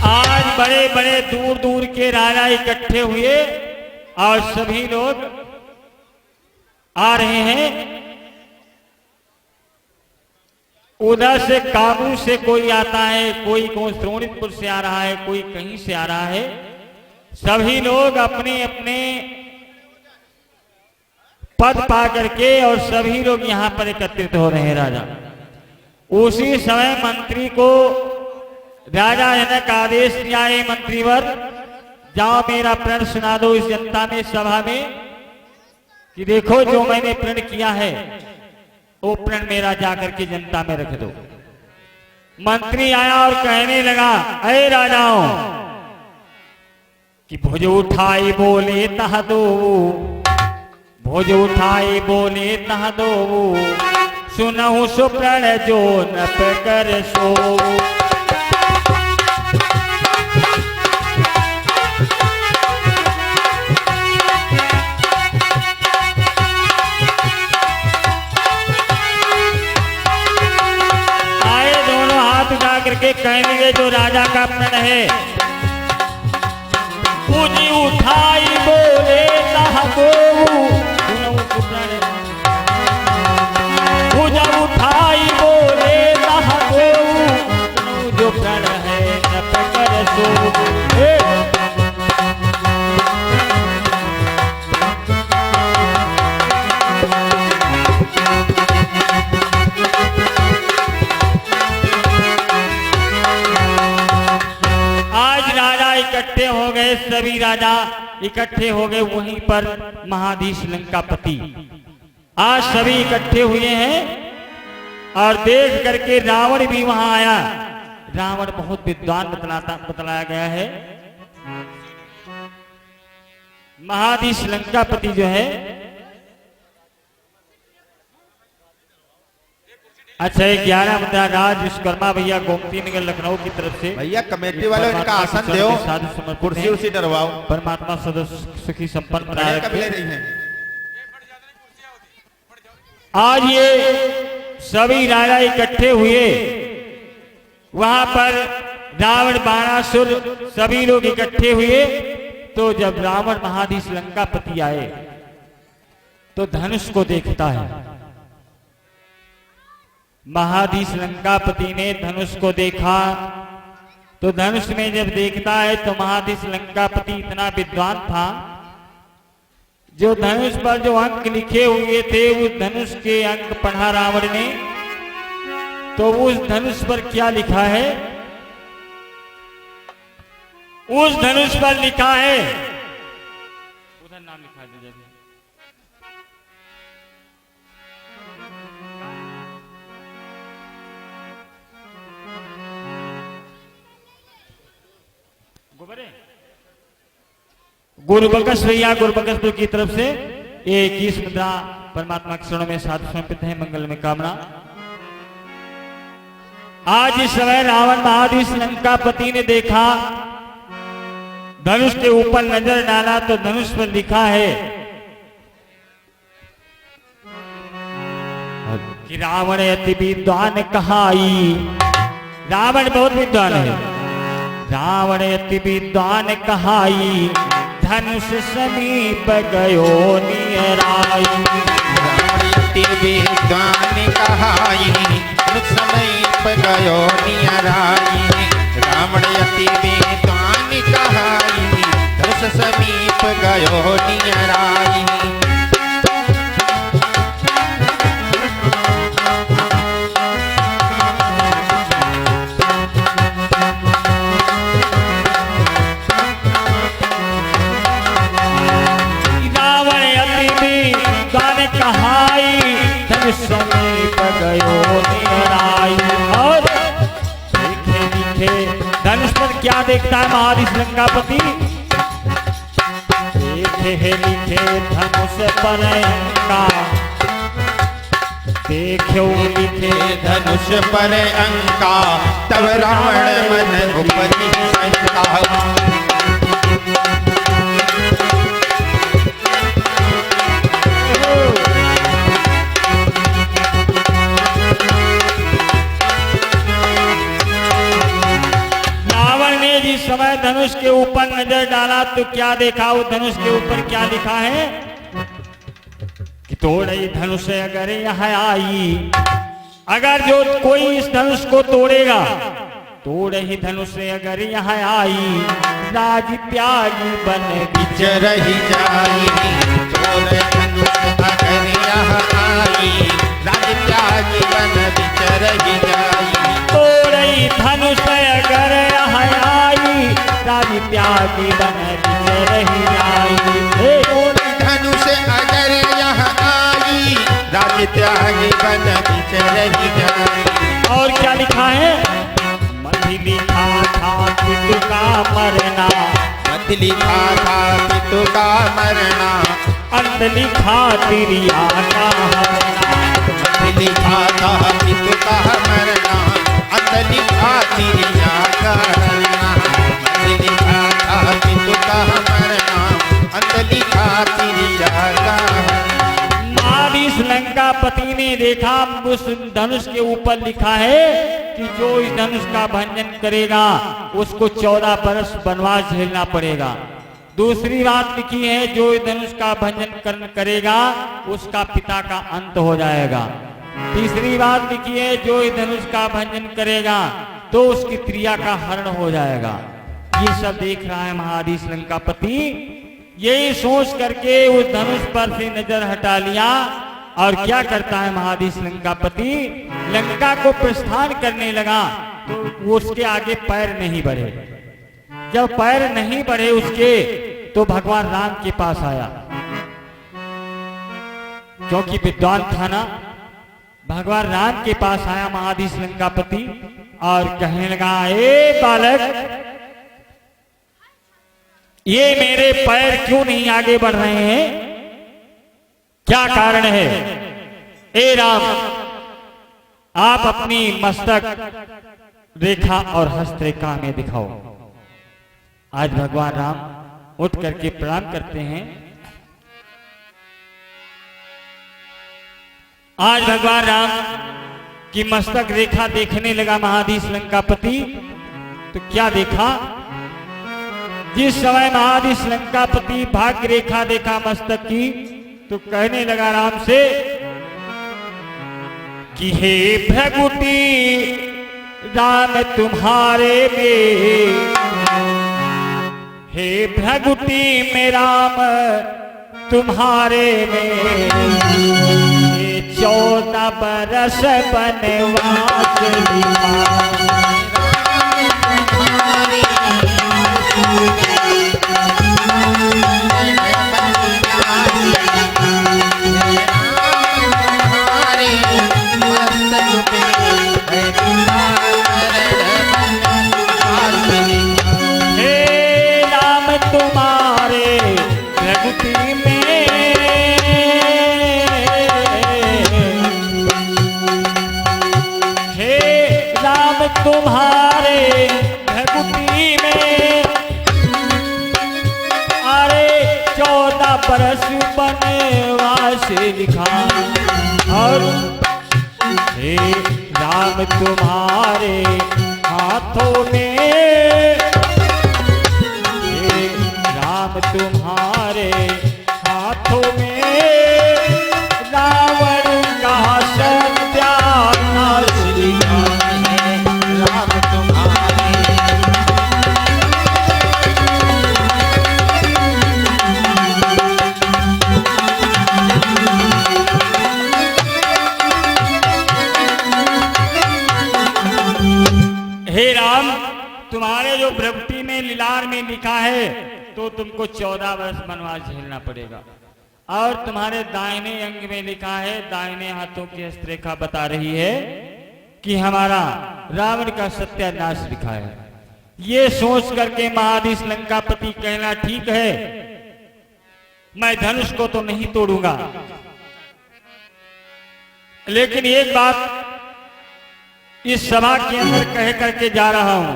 Speaker 1: आज बड़े बड़े दूर दूर के राजा इकट्ठे हुए और सभी लोग आ रहे हैं। उधर से काबू से कोई आता है, कोई सोनितपुर से आ रहा है, कोई कहीं से आ रहा है। सभी लोग अपने अपने पद पा करके और सभी लोग यहाँ पर एकत्रित हो रहे हैं। राजा उसी समय मंत्री को राजा जनक आदेश दिया है, मंत्रीवर जाओ मेरा प्रण सुना दो इस जनता में, सभा में। कि देखो जो मैंने प्रण किया है वो प्रण मेरा जाकर के जनता में रख दो। मंत्री आया और कहने लगा, अरे राजाओं, कि भुज उठाई बोले तह दो, भुज उठाई बोले तह दो, सुनहु सुप्रण जो न कर सो। करके कहेंगे जो राजा का प्रण है, पूजी उठाई बोले दो, पूजा उठाई बोले दो, जो प्रण है न कर सो। इकट्ठे हो गए, सभी राजा इकट्ठे हो गए वहीं पर महाधीश लंकापति। आज सभी इकट्ठे हुए हैं और देख करके रावण भी वहां आया। रावण बहुत विद्वान बतलाया गया है। महाधीश लंकापति जो है, अच्छा 11 मुद्रा राज विश्वकर्मा भैया गोमती नगर लखनऊ की तरफ से
Speaker 3: भैया कमेटी वालों इनका आसन दो, कुर्सी उसी डरवाओ।
Speaker 1: परमात्मा सदस्य सुखी संपन्न बनाए रखे। आज ये सभी राजा इकट्ठे हुए, वहां पर रावण बाणासुर सभी लोग इकट्ठे हुए। तो जब रावण महाधीश लंकापति आए तो धनुष को देखता है। महाधीश लंकापति ने धनुष को देखा तो धनुष में जब देखता है तो महाधीश लंकापति इतना विद्वान था, जो धनुष पर जो अंक लिखे हुए थे उस धनुष के अंक पढ़ा रावण ने। तो उस धनुष पर क्या लिखा है? उस धनुष पर लिखा है, उधर नाम लिखा दीजिए। गुरुबकस भैया गुरुबकसपुर की तरफ से 21 मुद्रा परमात्मा के चरणों में साधु समर्पित है। मंगल में कामना। आज इस समय रावण महाधीश लंकापति ने देखा, धनुष के ऊपर नजर डाला तो धनुष पर लिखा है कि रावण अति विद्वान कहाई। रावण बहुत विद्वान है। रावण अति विद्वान कहाई, धनुष समीप गयो नियराई।
Speaker 2: रावण अति विद्वान कहाई, धनुष समीप गयो नियराई। रावण अति विद्वान कहाई, धनुष समीप गयो नियराई।
Speaker 1: समीप गयो नियराई। और लिखे लिखे धनुष पर क्या देखता है महाधीश लंकापति? लिखे लिखे धनुष पर अंका, देखो लिखे
Speaker 2: धनुष पर अंका, तब रावण मन उपजी शंका।
Speaker 1: समय धनुष के ऊपर नजर डाला तो क्या देखा? वो धनुष के ऊपर क्या लिखा है कि तोड़े धनुष अगर यहाँ आई। अगर जो कोई इस धनुष को तोड़ेगा, तोड़े ही धनुष अगर यहाँ आई, राज त्यागी बन
Speaker 2: बिचर ही जाई। तोड़े धनुष अगर यहाँ आई, राज त्यागी बन बिचर ही जाई।
Speaker 1: तोड़े धनुष अगर यहाँ आई, राज त्यागी बन बिचर ही जाई।
Speaker 2: धनुष अगर त्यागी बन बिचरही जाई।
Speaker 1: और क्या लिखा है? मति लिखा था पितु का मरना,
Speaker 2: मत लिखा था पितु का मरना,
Speaker 1: अंत लिखा तिरिया का हरना।
Speaker 2: मत लिखा था पितु का मरना, अंत लिखा तिरिया का हरना। मत लिखा था पितु का मरना, अंत लिखा तिरिया का हरना।
Speaker 1: इस लंकापति ने देखा उस धनुष के ऊपर लिखा है कि जो इस धनुष का भंजन करेगा उसको 14 बरस वनवास झेलना पड़ेगा। दूसरी बात लिखी है जो इस धनुष का भंजन करेगा उसका पिता का अंत हो जाएगा। तीसरी बात लिखी है जो इस धनुष का भंजन करेगा तो उसकी प्रिया का हरण हो जाएगा। ये सब देख रहा है महाधीश लंकापति। यही सोच करके उस धनुष पर से नजर हटा लिया और क्या करता है महाधीश लंकापति? लंका को प्रस्थान करने लगा तो उसके आगे पैर नहीं बढ़े। जब पैर नहीं बढ़े उसके तो भगवान राम के पास आया, क्योंकि विद्वान था ना। भगवान राम के पास आया महाधीश लंकापति और कहने लगा, ए बालक, ये मेरे पैर क्यों नहीं आगे बढ़ रहे हैं? क्या कारण है? ए राम, आप अपनी मस्तक रेखा और हस्तरेखा में दिखाओ। आज भगवान राम उठ करके प्रणाम करते हैं। आज भगवान राम की मस्तक रेखा देखने लगा महाधीश लंकापति तो क्या देखा? जिस समय महाधीश लंकापति भाग्य रेखा देखा मस्तक की तो कहने लगा राम से कि हे भृगुटी, राम तुम्हारे में, हे भृगुटी में राम तुम्हारे में, ये 14 बरस बनवास लिखा। तुम्हारे भगुती में, अरे 14 बरस बनवास लिखा। और हे राम तुम्हारे हाथों में, हे राम तुम्हारे हाथों में, रावण का सत्यानाश लिखा। हे राम, तुम्हारे जो भ्रगुटी में लीलार में लिखा है तो तुमको 14 वर्ष वनवास झेलना पड़ेगा। और तुम्हारे दाहिने अंग में लिखा है, दाहिने हाथों की हस्तरेखा बता रही है कि हमारा रावण का सत्यानाश लिखा है। ये सोच करके महाधीश लंकापति कहना, ठीक है, मैं धनुष को तो नहीं तोड़ूंगा, लेकिन एक बात इस सभा के अंदर कह करके जा रहा हूं,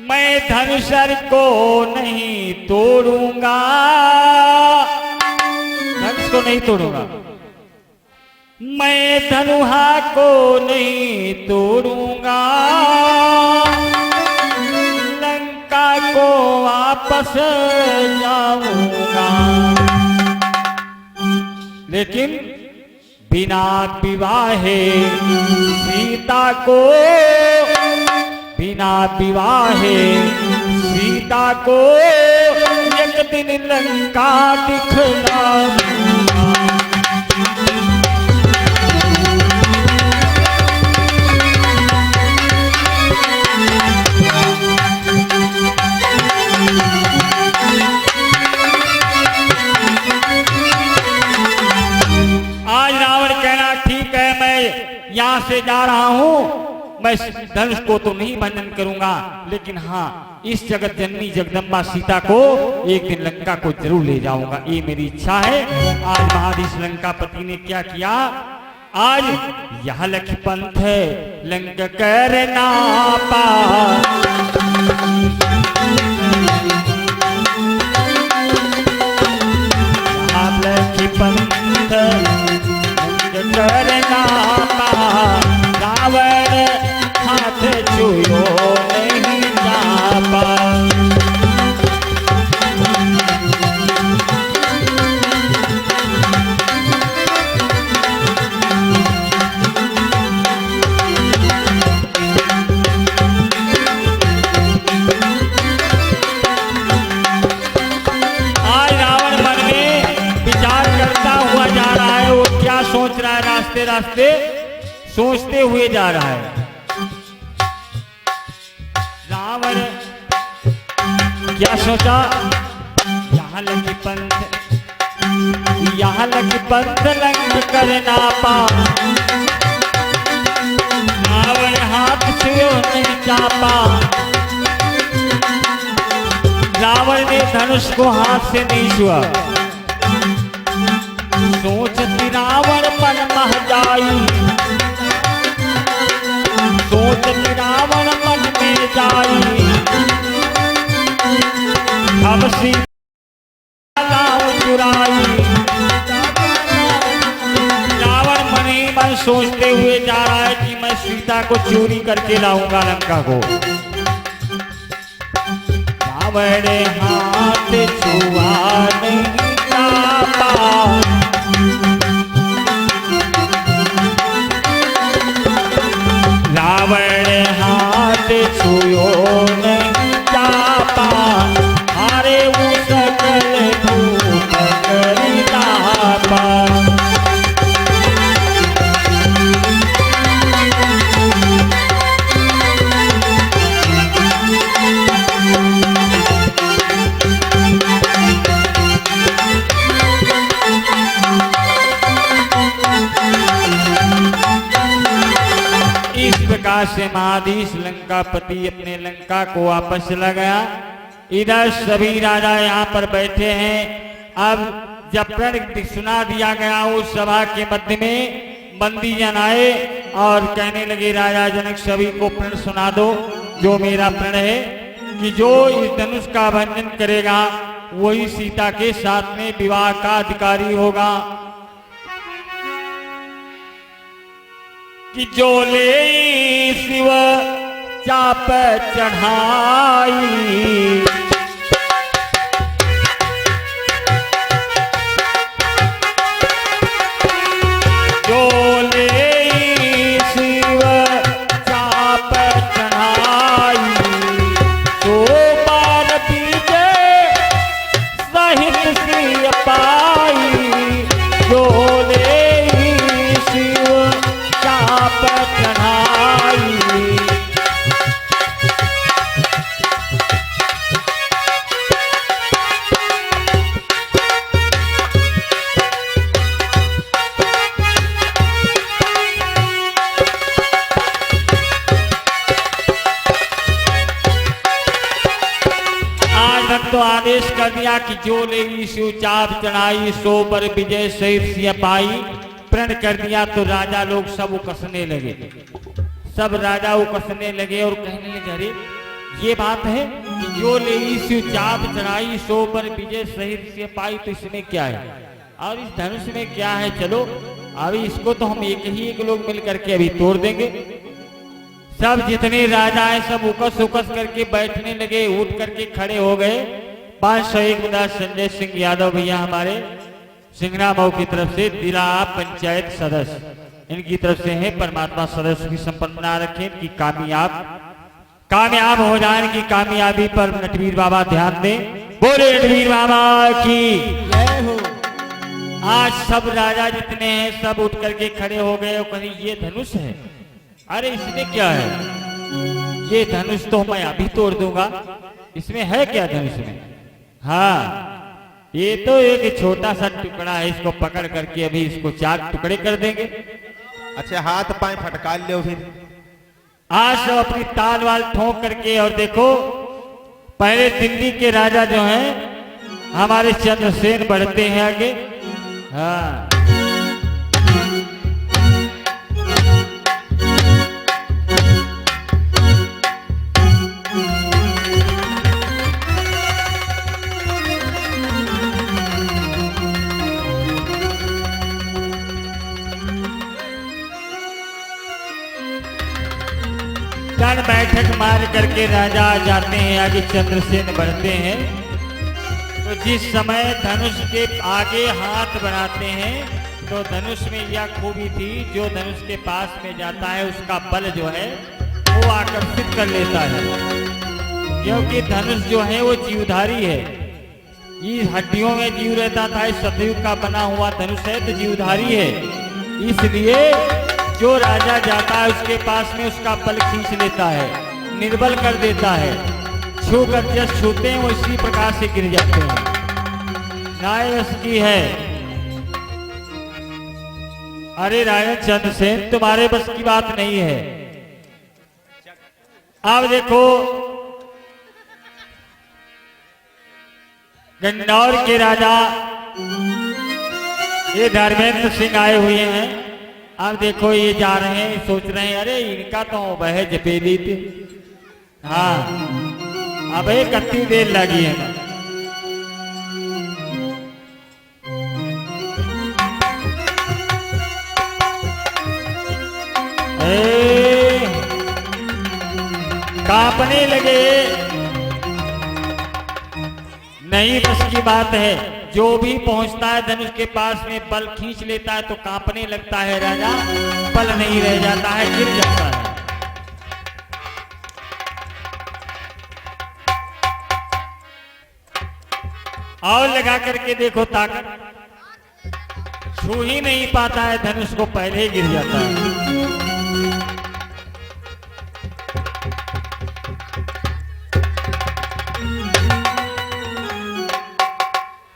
Speaker 1: मैं धनुषर को नहीं तोड़ूंगा, धनुष को नहीं तोड़ूंगा, मैं धनुहा को नहीं तोड़ूंगा, लंका को वापस जाऊंगा, लेकिन बिना विवाहे सीता को, बिना विवाहे सीता को एक दिन लंका दिखलाऊंगा। मैं यहाँ से जा रहा हूँ, मैं धनुष को तो नहीं भंजन करूंगा, लेकिन हाँ इस जगत जननी जगदम्बा सीता को एक दिन लंका को जरूर ले जाऊंगा, ये मेरी इच्छा है। आज महाधीश लंकापति ने क्या किया, आज यह लक्ष्य पंथ लंक करना पा, लक्ष्य पंथ लंक करना पा, रावण हाथ छुयो नहीं जापा। सोच रहा है, रास्ते रास्ते सोचते हुए जा रहा है। रावण क्या सोचा, यहाँ लगी पंथ लंक करना पा, रावण हाथ छुओ नहीं चापा। रावण ने धनुष को हाथ से नहीं छुआ, सोचती रावण मन मह जाई, सोचती रावण मन में जाई, अब सीता चुराई। रावण मन ही मन सोचते हुए जा रहा है कि मैं सीता को चोरी करके लाऊंगा लंका को। रावण हाथ छुआ नहीं चापा, रावण हाथ छुयो नहीं चापा, हारे वो सकल धूप करितापा। प्रकार से महाधीश लंकापति अपने लंका को वापस चला गया। इधर सभी राजा यहाँ पर बैठे हैं। अब जब प्रण सुना दिया गया उस सभा के मध्य में बंदी जन आए और कहने लगे, राजा जनक सभी को प्रण सुना दो, जो मेरा प्रण है कि जो इस धनुष का भंजन करेगा वही सीता के साथ में विवाह का अधिकारी होगा। कि जो ले शिव चाप चढ़ाई, जो ले शिव चाप चढ़ाई, तो बार विजय सहित सिय पाई। जो ले शिव चाप चढ़ाई, आज तो आदेश कर दिया कि जो लेगी शिव चाप चढ़ाई, सो पर विजय सहित सिय पाई। प्रण कर दिया तो राजा लोग सब उकसने लगे, सब राजा उकसने लगे और कहने लगे, अरे ये बात है कि जो ले शिव चाप चढ़ाई, सो पर विजय सहित से पाई, तो इसमें क्या है और इस धनुष में क्या है। चलो अभी इसको तो हम एक लोग मिल करके अभी तोड़ देंगे। सब जितने राजा हैं सब उकस उकस करके बैठने लगे, उठ करके खड़े हो गए। 501 संजय सिंह यादव भैया हमारे सिंगरा मऊ की तरफ से दिला पंचायत सदस्य, इनकी तरफ से है। परमात्मा सदस्य की संपन्नता रखें, इनकी कामयाब हो जाए, इनकी कामयाबी पर नटवीर बाबा ध्यान दें। बोले नटवीर बाबा की जय हो। आज सब राजा जितने हैं सब उठ करके खड़े हो गए और कहीं ये धनुष है, अरे इसमें क्या है, ये धनुष तो मैं अभी तोड़ दूंगा, इसमें है क्या धनुष में। हाँ ये तो एक छोटा सा टुकड़ा है, इसको पकड़ करके अभी इसको 4 टुकड़े कर देंगे।
Speaker 3: अच्छा हाथ पाए फटका लो फिर।
Speaker 1: आज सब अपनी ताल वाल ठोक करके, और देखो पहले दिल्ली के राजा जो हैं हमारे चंद्रसेन बढ़ते हैं आगे। हाँ दंड बैठक मार करके राजा आ जाते हैं, आगे चंद्रसेन बढ़ते हैं। तो जिस समय धनुष के आगे हाथ बढ़ाते हैं तो धनुष में यह खूबी थी, जो धनुष के पास में जाता है उसका बल जो है वो आकर्षित कर लेता है, क्योंकि धनुष जो है वो जीवधारी है। ये हड्डियों में जीव रहता था, इस सतयुग का बना हुआ धनुष है तो जीवधारी है। इसलिए जो राजा जाता है उसके पास में उसका बल खींच लेता है, निर्बल कर देता है। छू कर जस छूते हैं वो इसी प्रकार से गिर जाते हैं। नायस की है। अरे राजा चंद्रसेन तुम्हारे बस की बात नहीं है। अब देखो गन्नौर के राजा ये धर्मेंद्र सिंह आए हुए हैं। अब देखो ये जा रहे हैं, सोच रहे हैं अरे इनका तो वह जपेली थी। हाँ अब एक कत्ती देर लगी है ना। कांपने लगे, नहीं बस की बात है। जो भी पहुंचता है धनुष के पास में बल खींच लेता है तो कांपने लगता है राजा, बल नहीं रह जाता है, गिर जाता है। और लगा करके देखो ताकत, छू ही नहीं पाता है धनुष को, पहले ही गिर जाता है।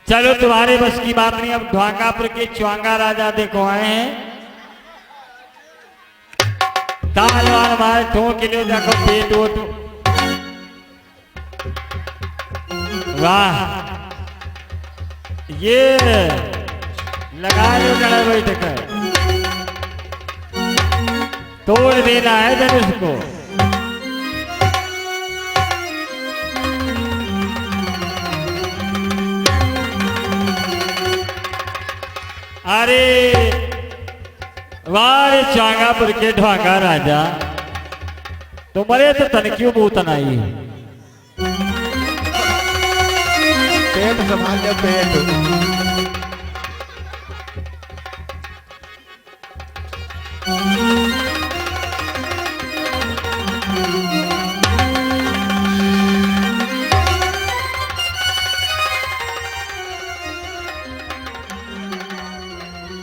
Speaker 1: चलो तुम्हारे बस की बात नहीं। अब ढवांगापुर के च्वांगा राजा देखो आए हैं, तालवार मारे ठोक के लिए, देखो पेट वोट। वाह ये लगा लो गड़ा बैठक है, तोड़ देना है धनुष को। अरे वारे च्वांगापुर के ढवांगा राजा तुम्हारे तो तनक्यू बूतन आई है।
Speaker 3: पेट संभाल ले पेट।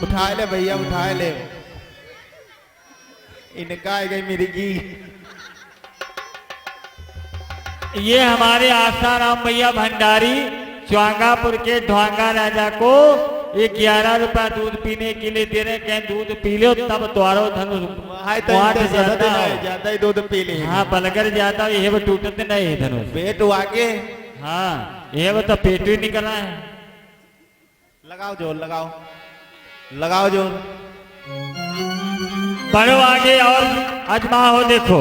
Speaker 3: उठा ले भैया उठा ले, इनका आ गई मिर्गी।
Speaker 1: ये हमारे आसाराम भैया भंडारी च्वांगापुर के ढवांगा राजा को ये 11 रुपया दूध पीने के लिए दे रहे, कहें दूध पी लो तब द्वारो धनुष
Speaker 3: ज्यादा ही दूध पी ले।
Speaker 1: हाँ बलगर जाता ये वो टूटते नहीं धनुष
Speaker 3: पेट आगे।
Speaker 1: हाँ ये वो तो पेट ही निकलना है।
Speaker 3: लगाओ जोर लगाओ, लगाओ जोर।
Speaker 1: बढ़ो आगे और अजमा हो देखो।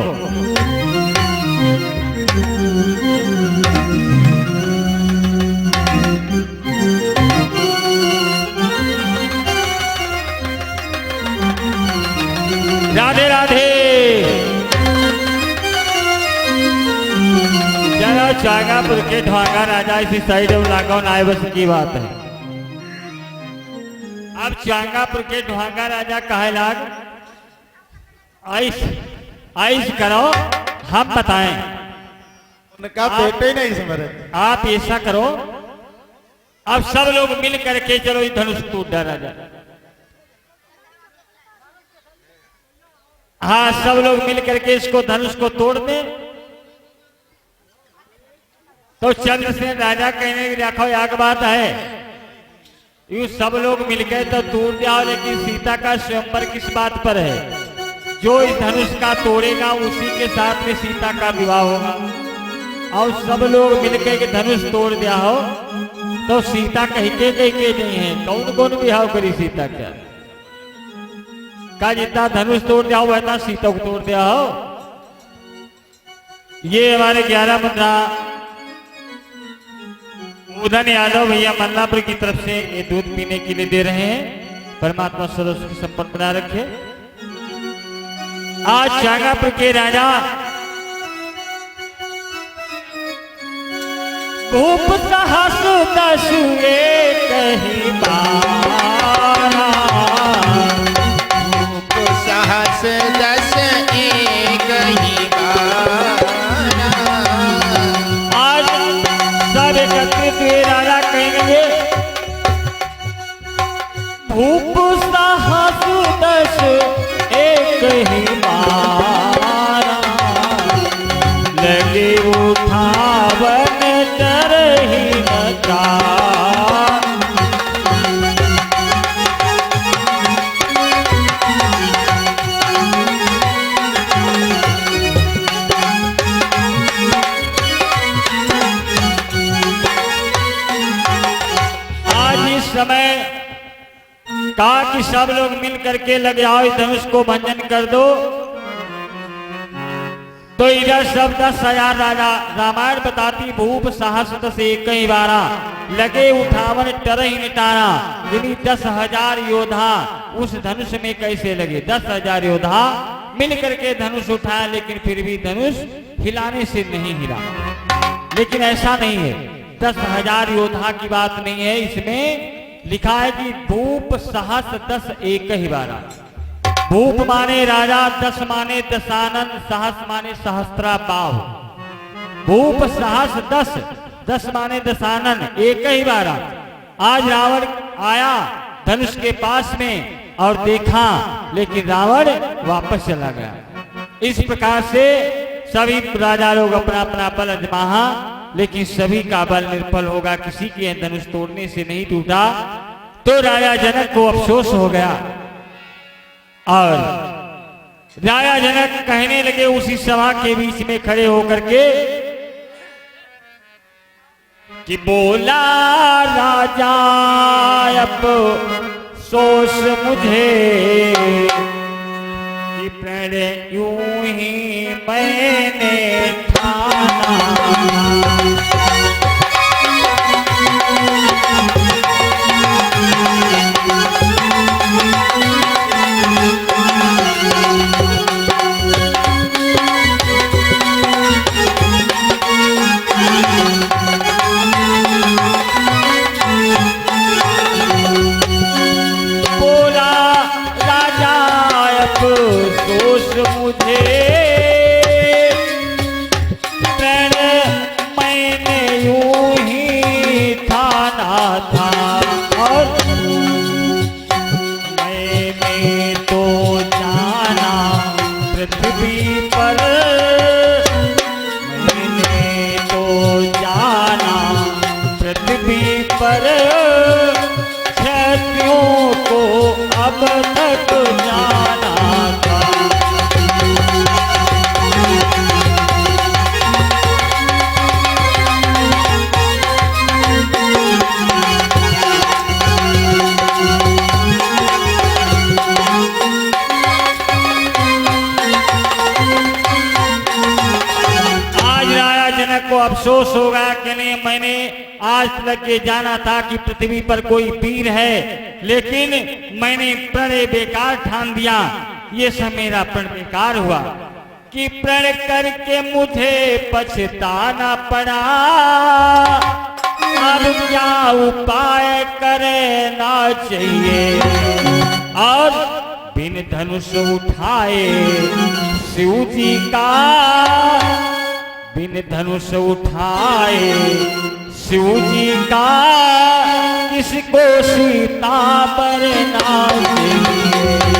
Speaker 1: राधे राधे। चलो च्वांगापुर के ढवांगा राजा इसी साइड में लगाओ, नाय बस की बात है। अब च्वांगापुर के ढवांगा राजा कहे लाग आइस आइस करो, हम बताएं।
Speaker 3: उनका पेट ही नहीं समझ।
Speaker 1: आप ऐसा करो, अब सब लोग मिल करके चलो इस धनुष टूट डाला जाए। हाँ सब लोग मिल करके इसको धनुष को तोड़ दे। तो चंद्रसेन राजा कहने की देखो एक बात है, यू सब लोग मिलकर तो दूर जाओ, लेकिन सीता का स्वयंवर किस बात पर है, जो इस धनुष का तोड़ेगा उसी के साथ में सीता का विवाह होगा। और सब लोग मिलकर के धनुष तोड़ दिया हो तो सीता कह के नहीं है, कौन कौन विवाह करी सीता क्या का जितना धनुष तोड़ दिया हो वैसा सीता को तोड़ दिया हो। ये हमारे 11 मुद्रा उदन यादव भैया मल्लापुर की तरफ से ये दूध पीने के लिए दे रहे हैं। परमात्मा सदस्य की संपन्न बना रखे। आज शागापुर के राजा भूप सहस दसुए कहीं बारा,
Speaker 2: भूप सहस दस एक ही बारा।
Speaker 1: आज सब एकत्रित हुए राजा कहेंगे भूप सहस दस एक ही बारा, लगे उठावन डर ही नचा। आज इस समय कहा कि सब लोग मिल करके लगे आओ इस धनुष को भंजन कर दो। तो इधर सब 10,000 राजा रामायण बताती भूप साहस दस एक ही बारा, लगे उठावन टरही निटारा। यानी 10,000 योद्धा उस धनुष में कैसे लगे। 10,000 योद्धा मिल करके धनुष उठाया, लेकिन फिर भी धनुष हिलाने से नहीं हिला। लेकिन ऐसा नहीं है, 10,000 योद्धा की बात नहीं है। इसमें लिखा है कि भूप साहस दस एक ही बारा। भूप माने राजा, 10 माने दशानन, सहस माने सहस्त्रा बाहु। भूप साहस 10 माने दशानन, एक ही बारा। आज रावण आया धनुष के पास में और देखा, लेकिन रावण वापस चला गया। इस प्रकार से सभी राजा लोग अपना अपना बल आजमाया, लेकिन सभी का बल निर्बल होगा, किसी के धनुष तोड़ने से नहीं टूटा। तो राजा जनक को अफसोस हो गया और राजा जनक कहने लगे उसी सभा के बीच में खड़े होकर के कि बोला राजा अब सोच मुझे कि प्रण यूं ही मैंने ठाना। अफसोस होगा कि नहीं, मैंने आज तक ये जाना था कि पृथ्वी पर कोई वीर है, लेकिन मैंने प्रण बेकार ठान दिया। ये सब मेरा प्रण बेकार हुआ कि प्रण करके मुझे पछताना पड़ा। अब क्या उपाय करना चाहिए। और बिन धनुष उठाए शिव जी का, बिन धनुष उठाए शिव जी का, किसको सीता पर ना चाहिए।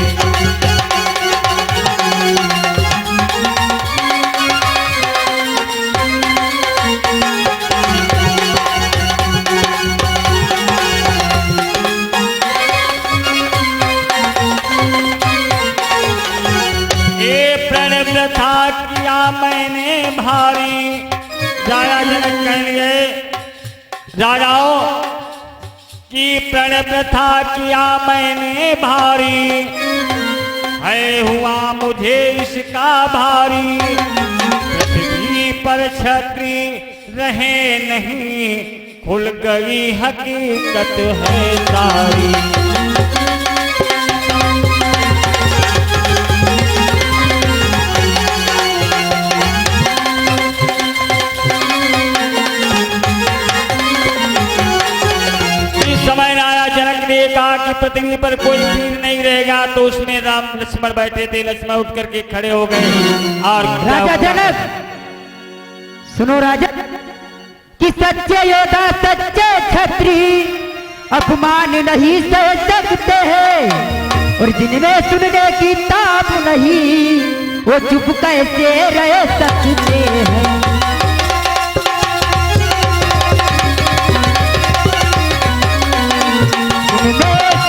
Speaker 1: प्रण प्रथा किया मैंने भारी। राजा जनक कहेंगे राजाओं की प्रण प्रथा किया मैंने भारी, है हुआ मुझे इसका भारी। पृथ्वी पर क्षत्रिय रहे नहीं, खुल गई हकीकत है सारी। कहा कि पृथ्वी पर कोई वीर नहीं रहेगा, तो उसमें राम लक्ष्मण बैठे थे। लक्ष्मण उठ करके खड़े हो गए और
Speaker 4: राजा जनक सुनो राजा कि सच्चे योद्धा सच्चे क्षत्रिय अपमान नहीं सह सकते हैं, और जिनमें सुनने की ताब नहीं वो चुप कैसे रह सकते हैं।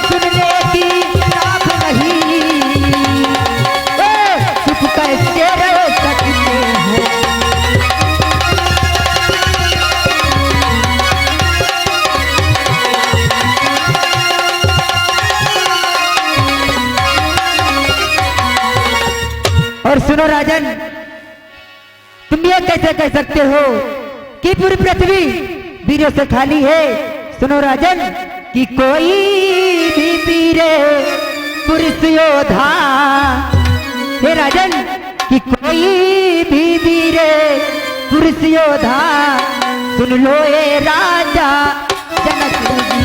Speaker 4: सुनने की ताब नहीं चुप कैसे रह सकते हैं। और सुनो राजन, तुम ये कैसे कह सकते हो कि पूरी पृथ्वी वीरों से खाली है। सुनो राजन कि कोई भी वीर पुरुष योद्धा, हे राजन कि कोई भी वीर पुरुष योद्धा, सुन लो ये राजा जनक जी।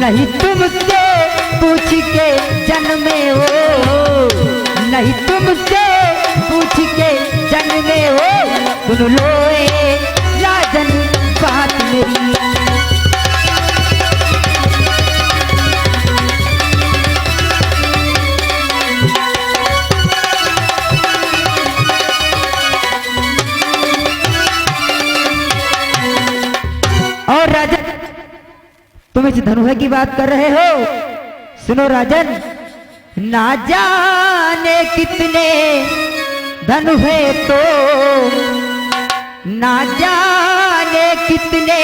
Speaker 4: नहीं तुमसे पूछ के जन्मे हो, नहीं तुमसे पूछ के जन्मे हो, सुन लो ए राजन बात मेरी। और राजन तुम इस धनुष की बात कर रहे हो। सुनो राजन, ना जाने कितने धनु है तो, ना जाने कितने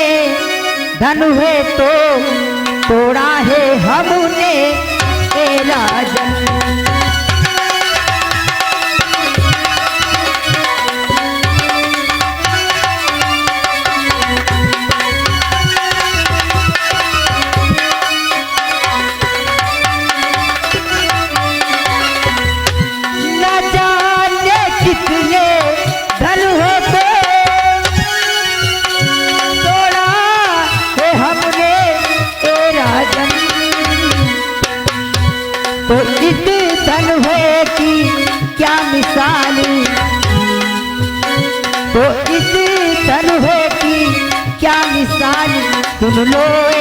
Speaker 4: धनु है तो, तोड़ा है हमने ए राजन। तो इस धनुष की क्या मिसाल, तो इस धनुष की क्या मिसाल, सुन लो ए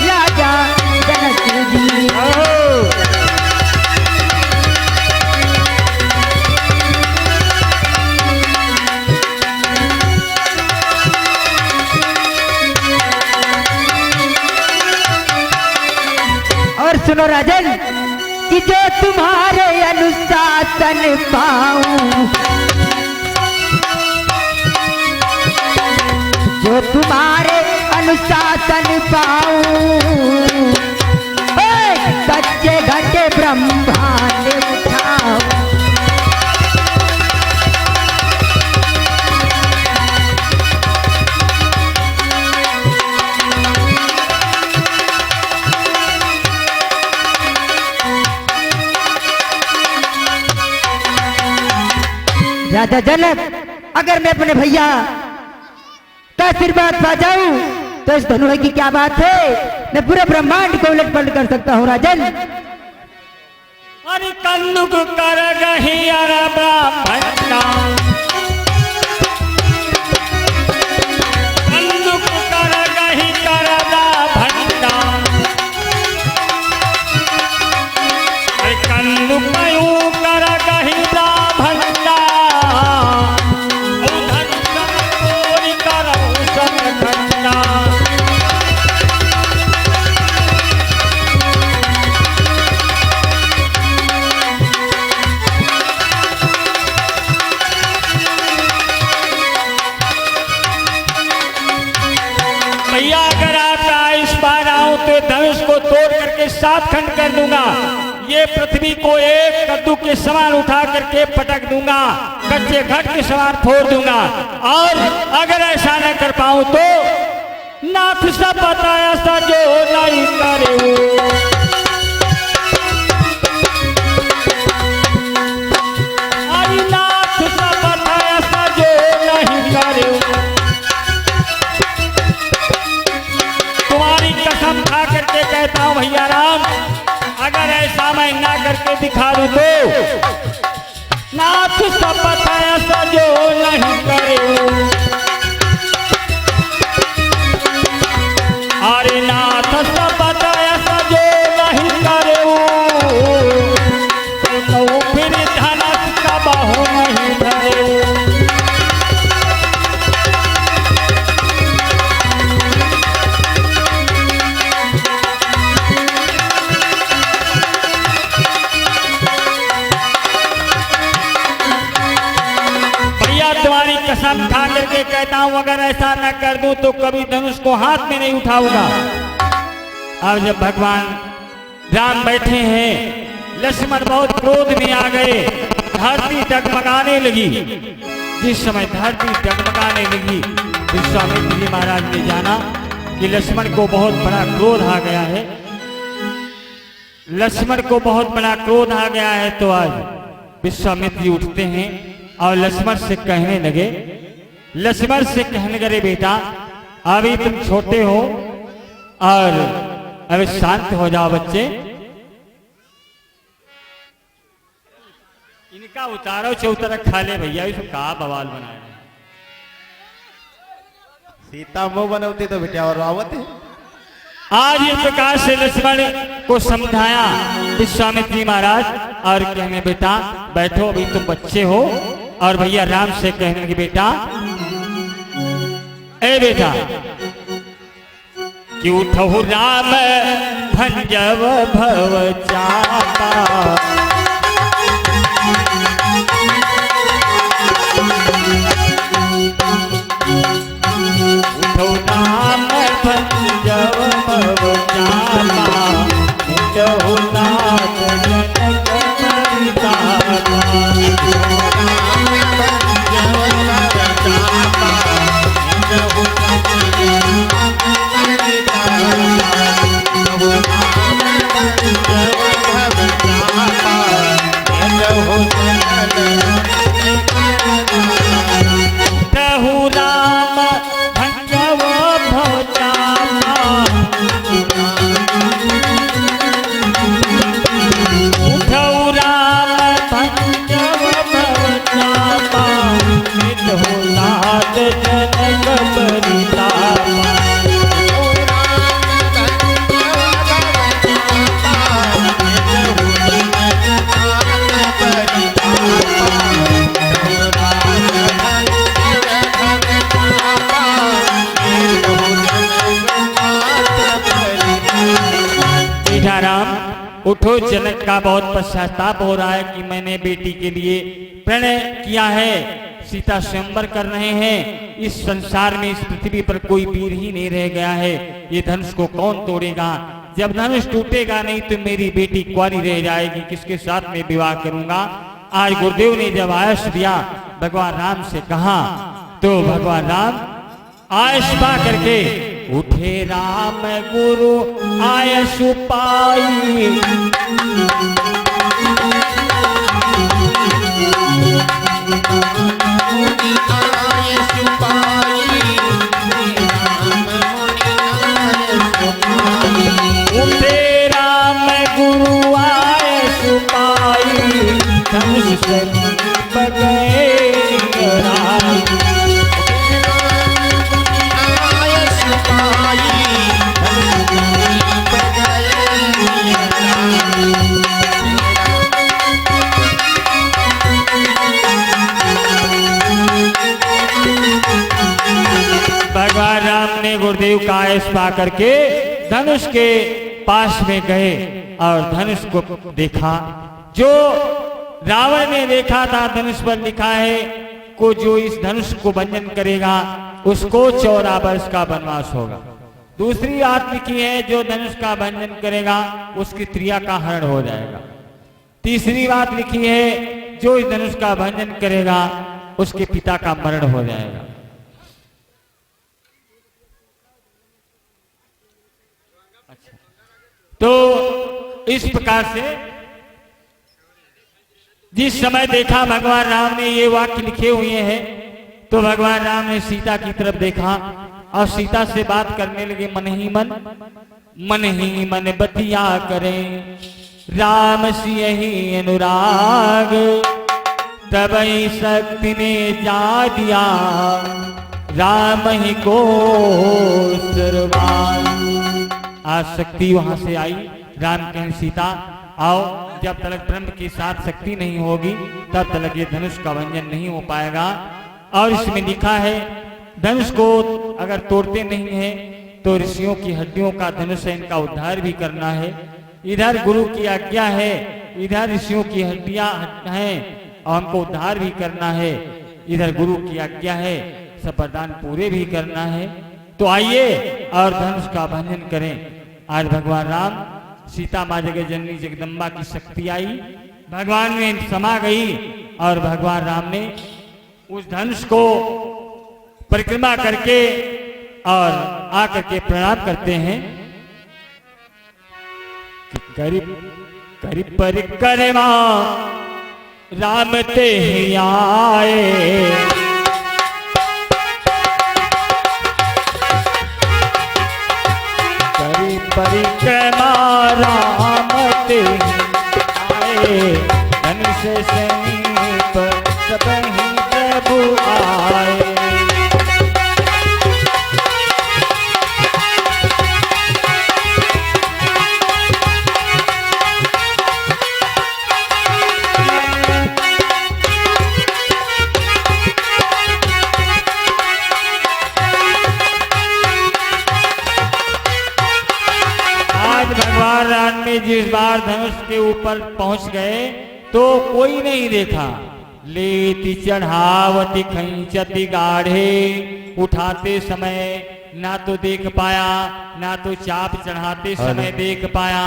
Speaker 4: राजा जनक जी। और सुनो राजन कि जो तुम्हारे अनुशासन पाऊं, जो तुम्हारे अनुशासन पाऊं, कच्चे घटे ब्रह्मांड उठाऊं। राजा जनक, अगर मैं अपने भैया का आशीर्वाद पा जाऊं तो इस धनुष की क्या बात है, मैं पूरे ब्रह्मांड को उलट पलट कर सकता हूं राजन।
Speaker 1: अरे कन्नुक कर गही अरबा भंडा कल्लुक कर गही करदा भंडा कल्लुक कर गही भंडा उधर चोरी कर खंडा भैया अगर आपका आयुष पा रहा हूं तो धनुष को तोड़ करके 7 खंड कर दूंगा। ये पृथ्वी को एक कद्दू के समान उठा करके पटक दूंगा, कच्चे घट के समान फोड़ दूंगा। और अगर ऐसा न कर पाऊं तो नाथ सा बताया सा जो नहीं करे नाथ सा बताया सा जो नहीं करे तुम्हारी कसम खा करके कहता हूं भैया राम, अगर ऐसा मैं ना करके दिखा दूं तो नाथ सब बताया सा जो नहीं करे अरे नाथ सब बताया सा जो नहीं करे तो फिर धनस का बाहु नहीं धरे कसम खा करके कहता हूं अगर ऐसा न कर दूं तो कभी धनुष को हाथ में नहीं उठाऊंगा। अब जब भगवान राम बैठे हैं, लक्ष्मण बहुत क्रोध में आ गए, धरती डगमगाने लगी। जिस समय धरती डगमगाने लगी विश्वामित्र जी महाराज ने जाना कि लक्ष्मण को बहुत बड़ा क्रोध आ गया है, लक्ष्मण को बहुत बड़ा क्रोध आ गया है। तो आज विश्वामित्र जी उठते हैं और लक्ष्मण से कहने लगे, लक्ष्मण से कहने लगे बेटा अभी तुम छोटे हो और अभी शांत हो जाओ बच्चे, इनका उतारो चौतरा खा ले भैया, इसको कहा बवाल बनाया।
Speaker 3: सीता मुंह बनवती तो बेटा और आवत है।
Speaker 1: आज इस प्रकार से लक्ष्मण को समझाया विश्वामित्र जी महाराज और कहने बेटा बैठो अभी तुम बच्चे हो। और भैया राम से कहने लगे बेटा ए बेटा कि उठो राम भंजव भव चापा उठो राम भंजव भव चापा उठो नाथ जनक उठो, जनक का बहुत पश्चाताप हो रहा है कि मैंने बेटी के लिए प्रणय किया है, सीता स्वयंवर कर रहे हैं। इस संसार में, इस पृथ्वी पर कोई वीर ही नहीं रह गया है। ये धनुष को कौन तोड़ेगा? जब धनुष टूटेगा नहीं तो मेरी बेटी कुंवारी रह जाएगी, किसके साथ में विवाह करूंगा? आज गुरुदेव ने जब आयस दिया, भगवान राम से कहा, तो भगवान राम आयस पा करके उठे राम गुरु आयस पाई। उठे राम गुरु आयस पाई, धनुष से ने गुरुदेव का आयस पा करके धनुष के पास में गए और धनुष को देखा। जो रावण ने देखा था धनुष पर लिखा है को जो इस धनुष को भंजन करेगा उसको 14 वर्ष का वनवास होगा। दूसरी बात लिखी है जो धनुष का भंजन करेगा उसकी त्रिया का हरण हो जाएगा। तीसरी बात लिखी है जो इस धनुष का भंजन करेगा उसके पिता का मरण हो जाएगा। तो इस प्रकार से जिस समय देखा भगवान राम ने ये वाक्य लिखे हुए हैं तो भगवान राम ने सीता की तरफ देखा और सीता से बात करने लगे। मन ही मन बतिया करें राम सियहि अनुराग, तबई शक्ति ने जा दिया राम ही को सरवान। आज शक्ति वहां से आई। राम कहें सीता आओ, जब तक ब्रह्म के साथ शक्ति नहीं होगी तब तक ये धनुष का भंजन नहीं हो पाएगा। और इसमें लिखा है धनुष को अगर तोड़ते नहीं है तो ऋषियों की हड्डियों का धनुष है, इनका उद्धार भी करना है। इधर गुरु की आज्ञा है, इधर ऋषियों की हड्डियां हैं और हमको उद्धार भी करना है। इधर गुरु की आज्ञा है, सब वरदान पूरे भी करना है। तो आइए और धनुष का भंजन करें। आज भगवान राम सीता माँ जगह जननी जगदम्बा की शक्ति आई, भगवान में समा गई और भगवान राम ने उस धनुष को परिक्रमा करके और आकर के प्रणाम करते हैं। करीब करीब परिक्रमा राम ते ही आए, परिक्रमा राम ते आए, धनुष समीप सब ही प्रभु आए। जिस बार धनुष के ऊपर पहुंच गए तो कोई नहीं देखा। लेति चढ़ावती खंचती गाढ़े, उठाते समय ना तो देख पाया ना तो चाप चढ़ाते समय देख पाया।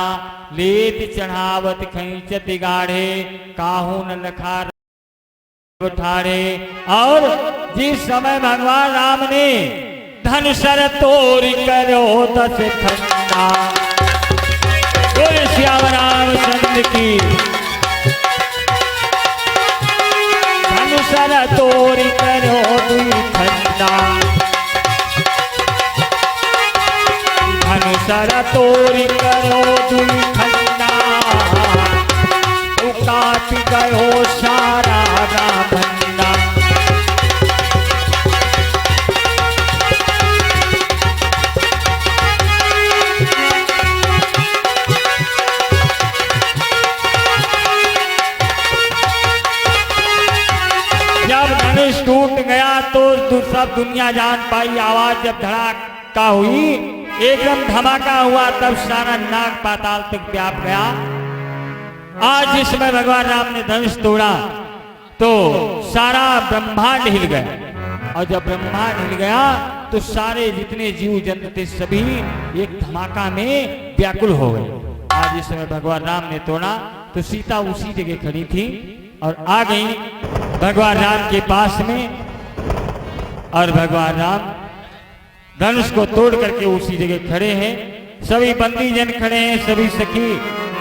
Speaker 1: लेति चढ़ावती खंचती गाढ़े, काहू न लखा उठारे। और जिस समय भगवान राम ने धनुषर तोड़ करो दस खंडा, श्याम रामचंद्र की धनुषर तोड़ करो दुई खंडा, धनुषर तोड़ करो दुई खंडा, काट गयो सारा रामंडा। टूट गया तो सब दुनिया जान पाई। आवाज जब धड़ाका हुई, एकदम धमाका हुआ, तब सारा नाग पाताल तक व्याप गया। आज जिस समय भगवान राम ने धनुष तोड़ा तो सारा ब्रह्मांड हिल गया, और जब ब्रह्मांड हिल गया तो सारे जितने जीव जंतु थे सभी एक धमाका में व्याकुल हो गए। आज जिस समय भगवान राम ने तोड़ा तो सीता उसी जगह खड़ी थी और आ गई भगवान राम के पास में, और भगवान राम धनुष को तोड़ करके उसी जगह खड़े हैं। सभी बंदी जन खड़े हैं, सभी सखी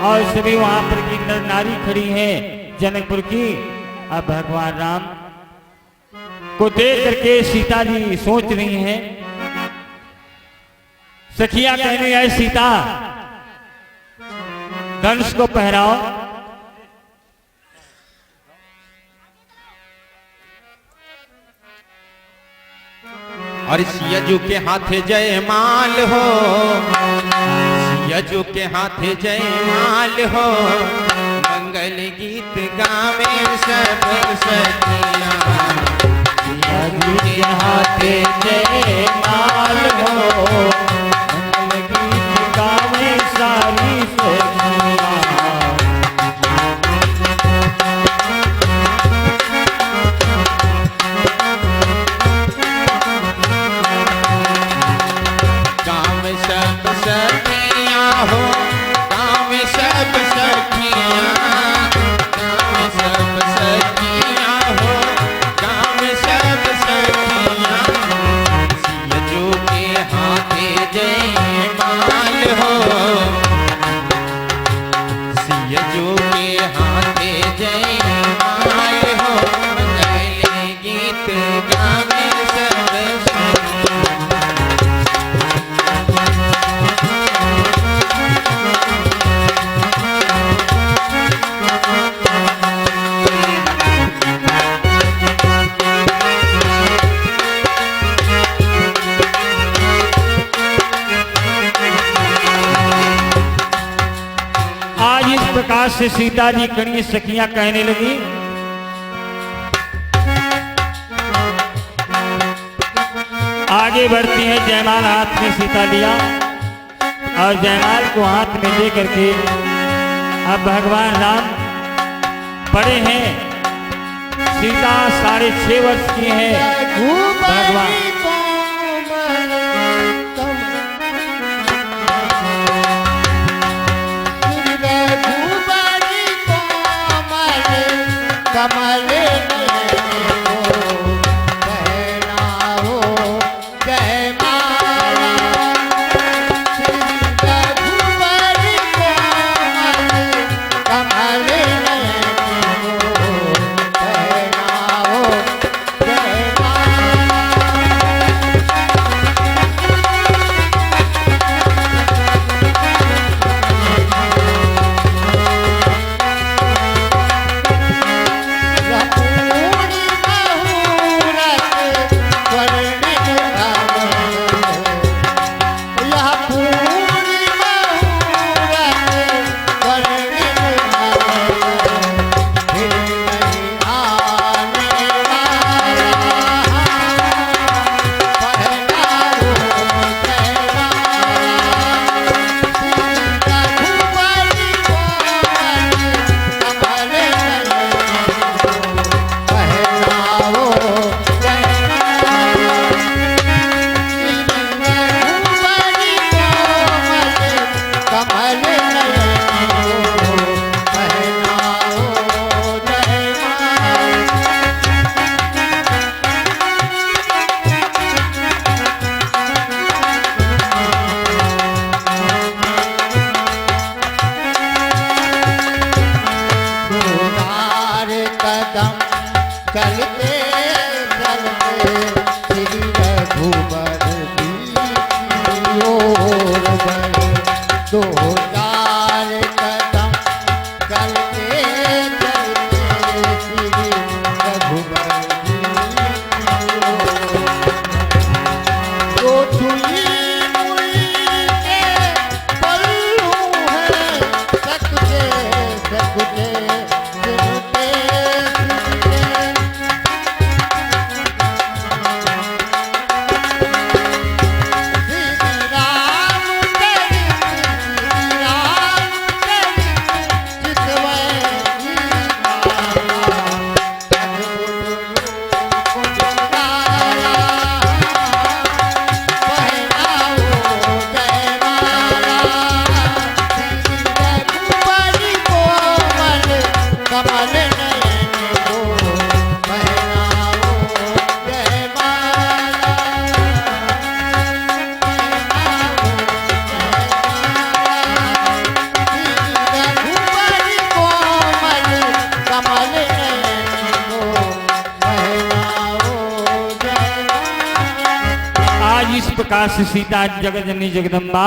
Speaker 1: और सभी वहां पर की नर नारी खड़ी हैं जनकपुर की। अब भगवान राम को देख करके सीता जी सोच रही हैं। सखियां कहने आए सीता धनुष को पहराओ।
Speaker 2: और सियजू के हाथे जय माल हो, सियजू के हाथे जय माल हो, मंगल गीत गावे सब सखियां। सियजू के हाथे जय माल हो,
Speaker 1: प्रकाश से सीता जी कड़ी सखियां कहने लगी, आगे बढ़ती है। जयमाल हाथ में सीता लिया और जयमाल को हाथ में ले करके अब भगवान राम बड़े हैं, सीता 6.5 वर्ष की है। भगवान
Speaker 2: कमल चलते चलते श्री रघुबर की ओर बढ़े, 2000 कदम चलते चलते श्री रघुबर की ओर बढ़े। तो छुई मुई के पल्लू है सकते सकते
Speaker 1: प्रकार से सीता जगत जननी जगदम्बा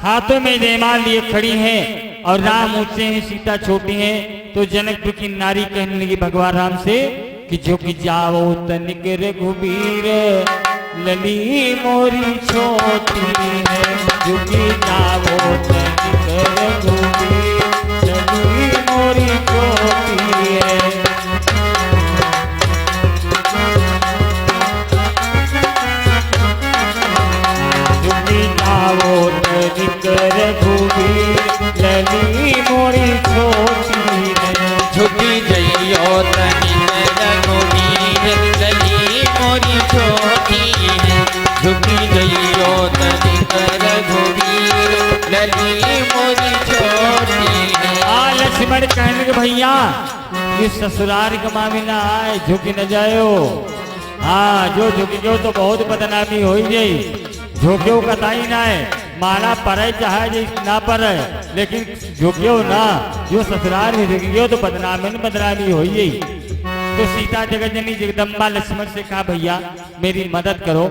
Speaker 1: हाथों में जयमाल लिए खड़ी हैं और राम ऊंचे हैं, सीता छोटी हैं। तो जनकपुर की नारी कहने लगी भगवान राम से कि जो कि जाओ तनिक रघुबीर लली मोरी छोटी है, जो कि जाओ तनिक रघुबीर लली मोरी छोटी है। लली मोरी छोटी है,
Speaker 2: झुकी जइयो तनिक रघुबीर लली मोरी छोटी है, झुकी जइयो तनिक रघुबीर लली मोरी छोटी है।
Speaker 1: लक्ष्मण कहने के भैया ये ससुराल का मामला है, झुक न जायो। हाँ जो झुक गयो तो बहुत बदनामी हो जाई, झुक्यो कताई ना है, माला पर चाहे ना पर, लेकिन झुक्यो ना, जो ससुराल में झुक गयो तो बदनामी हो गई। तो सीता जगत जननी जगदम्बा लक्ष्मण से कहा भैया मेरी मदद करो।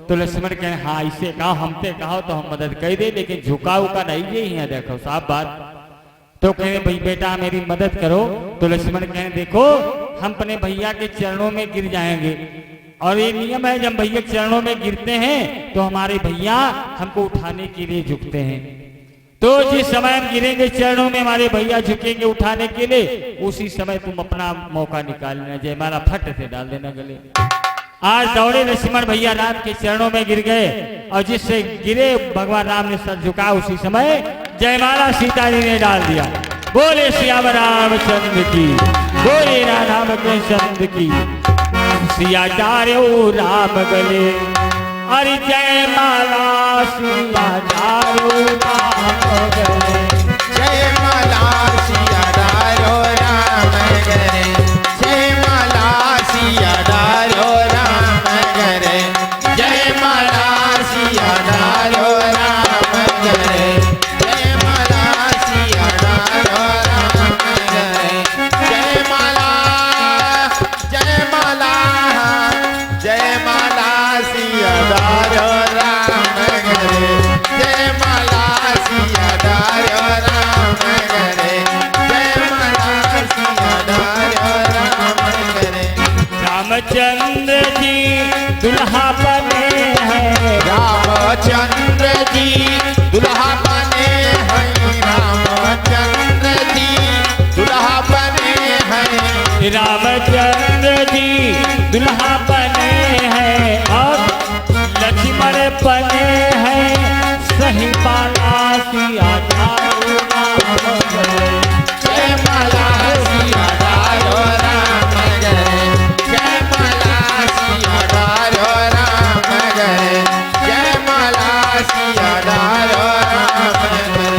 Speaker 1: तो लक्ष्मण कहे हाँ इसे कहो, हमसे कहो तो हम मदद कर दे, लेकिन झुका उका नहीं ये है, देखो साफ बात। तो कहे भाई बेटा मेरी मदद करो। तो लक्ष्मण कहे देखो हम अपने भैया के चरणों में गिर जाएंगे, और ये नियम है जब भैया चरणों में गिरते हैं तो हमारे भैया हमको उठाने के लिए झुकते हैं। तो जिस समय हम गिरेंगे चरणों में हमारे भैया झुकेंगे उठाने के लिए, उसी समय तुम अपना मौका निकाल लेना, जयमाला फट से डाल देना गले। आज दौड़े लक्ष्मण भैया राम के चरणों में गिर गए और जिससे गिरे भगवान राम ने सर झुका, उसी समय जयमाला सीता जी ने डाल दिया। बोले श्याम रामचंद्र की, बोले राम कृष्ण की। सिया डारे राम गले, अरे जयमाला सिया डारो राम गले,
Speaker 2: जयमाला सिया डारो राम गले, जयमाला सिया डारो राम गले, जयमाला सिया डारो राम गले, जयमाला सिया डारो राम गले, जयमाला जयमाला जयमाला सिया डारो राम गले, जयमाला सिया डारो राम गले, जयमाला सिया डारो राम गले।
Speaker 1: रामचंद्र जी दुल्हा बने हैं,
Speaker 2: रामचंद्र जी दुल्हा बने हैं, रामचंद्र जी दुल्हा बने हैं,
Speaker 1: रामचंद्र जी दुल्हा बने हैं और लक्ष्मण बने हैं सही बाला सिया डारो राम गले।
Speaker 2: जयमाला सिया डारो राम गले, जयमाला सिया डारो राम गले, जयमाला सिया डारो राम गले।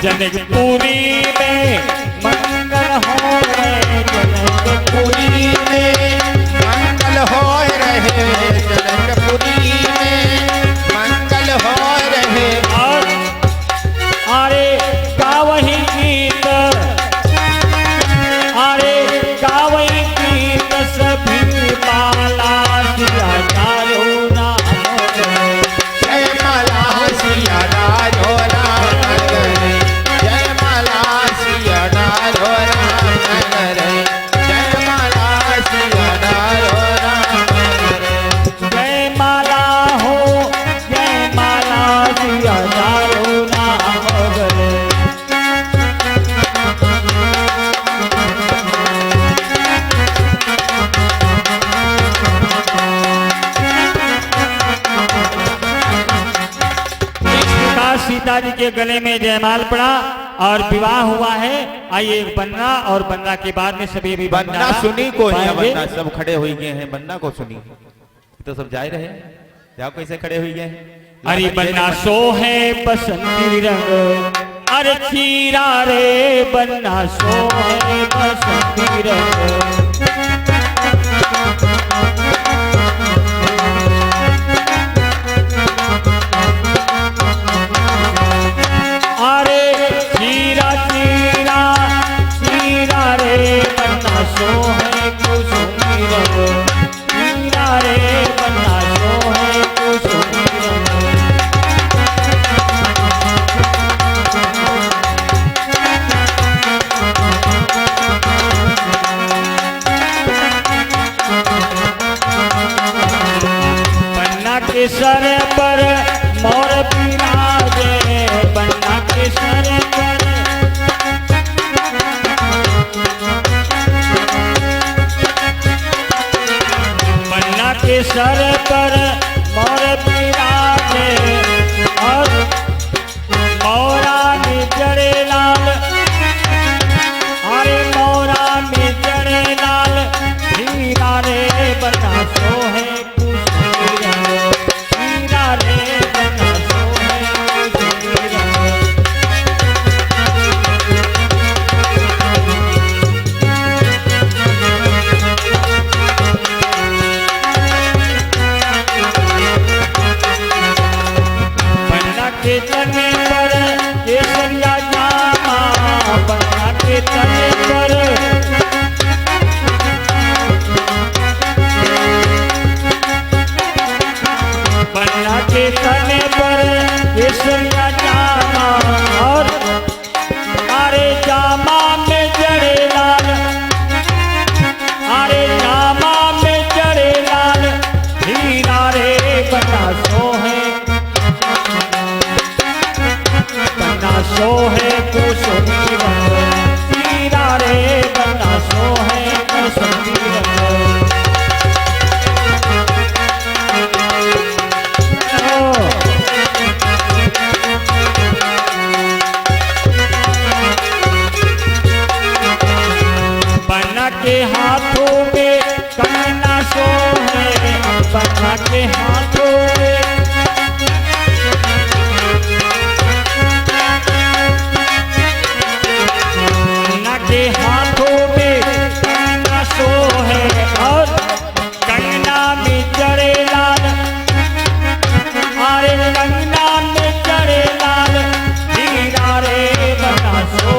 Speaker 1: जनकपुरी में मंगल हो रहे,
Speaker 2: जनकपुरी में मंगल हो रहे, जनकपुरी में मंगल हो रहे।
Speaker 1: और अरे गावही गीत, अरे गावही गीत सभी बाला सिया डारो राम गले।
Speaker 2: जयमाला सिया डारो राम गले, जयमाला सिया डारो राम गले, जयमाला सिया डारो राम गले।
Speaker 1: जयमाला हो जयमाला सिया डारो राम गले। इस प्रकार सीता जी के गले में जयमाल पड़ा और विवाह हुआ है। आइए एक बन्ना और बन्ना के बाद में सभी भी
Speaker 3: बन्ना सुनी को है,
Speaker 1: पाएंगे।
Speaker 3: बन्ना सब खड़े हो गए हैं, बन्ना को सुनी तो सब जा रहे हैं, जाओ कैसे खड़े हो गए हैं।
Speaker 1: अरे बन्ना सो है बसंती रंग, अरे चीरा रे बन्ना सो है बसंती रंग। अरे चीरा चीरा चीरा रे बन्ना सो है कुसुमी रंग, चीरा रे बन्ना सो है कुसुमी रंग। बन्ना के सर पर मोर विराजे, बन्ना के सर पर बन्ना के सर पर मोर विराजे और मोरा में जड़े लाल, अरे मोरा में जड़े लाल हीरा रे बन्ना सो है कुसुमी रंग, हीरा रे बन्ना सो है कुसुमी रंग। बन्ना के हाथों में बन्ना के हाथों में कंगना सो है और कंगना में जड़े लाल अरे कंगना में जड़े लाल हीरा रे बन्ना सो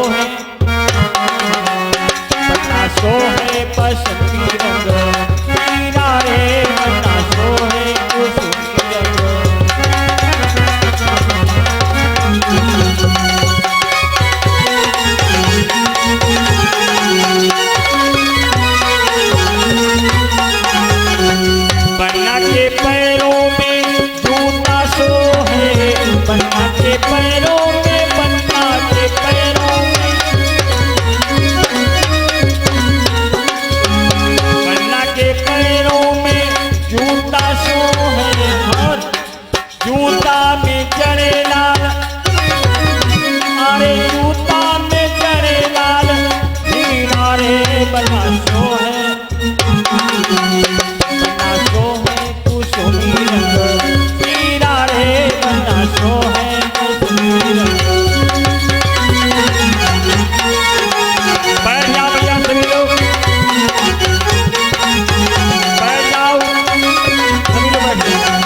Speaker 1: है बसंती रंग हीरा रे बन्ना सो है कुसुमी रंग बन्ना के पैरों में जूता सो है बन्ना के पैरों में बन्ना के पैरों में बन्ना के पैरों में जूता सो है और जूता में जड़े लाल अरे जूता में जड़े लाल हीरा रे बन्ना सो है बन्ना सो है कुसुमी रंग हीरा रे बन्ना सो है कुसुमी रंग बैठ जाओ भैया सभी लोग बैठ जाओ सभी लोग बैठ जाओ।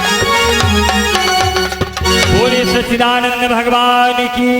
Speaker 1: बोले सच्चिदानंद भगवान की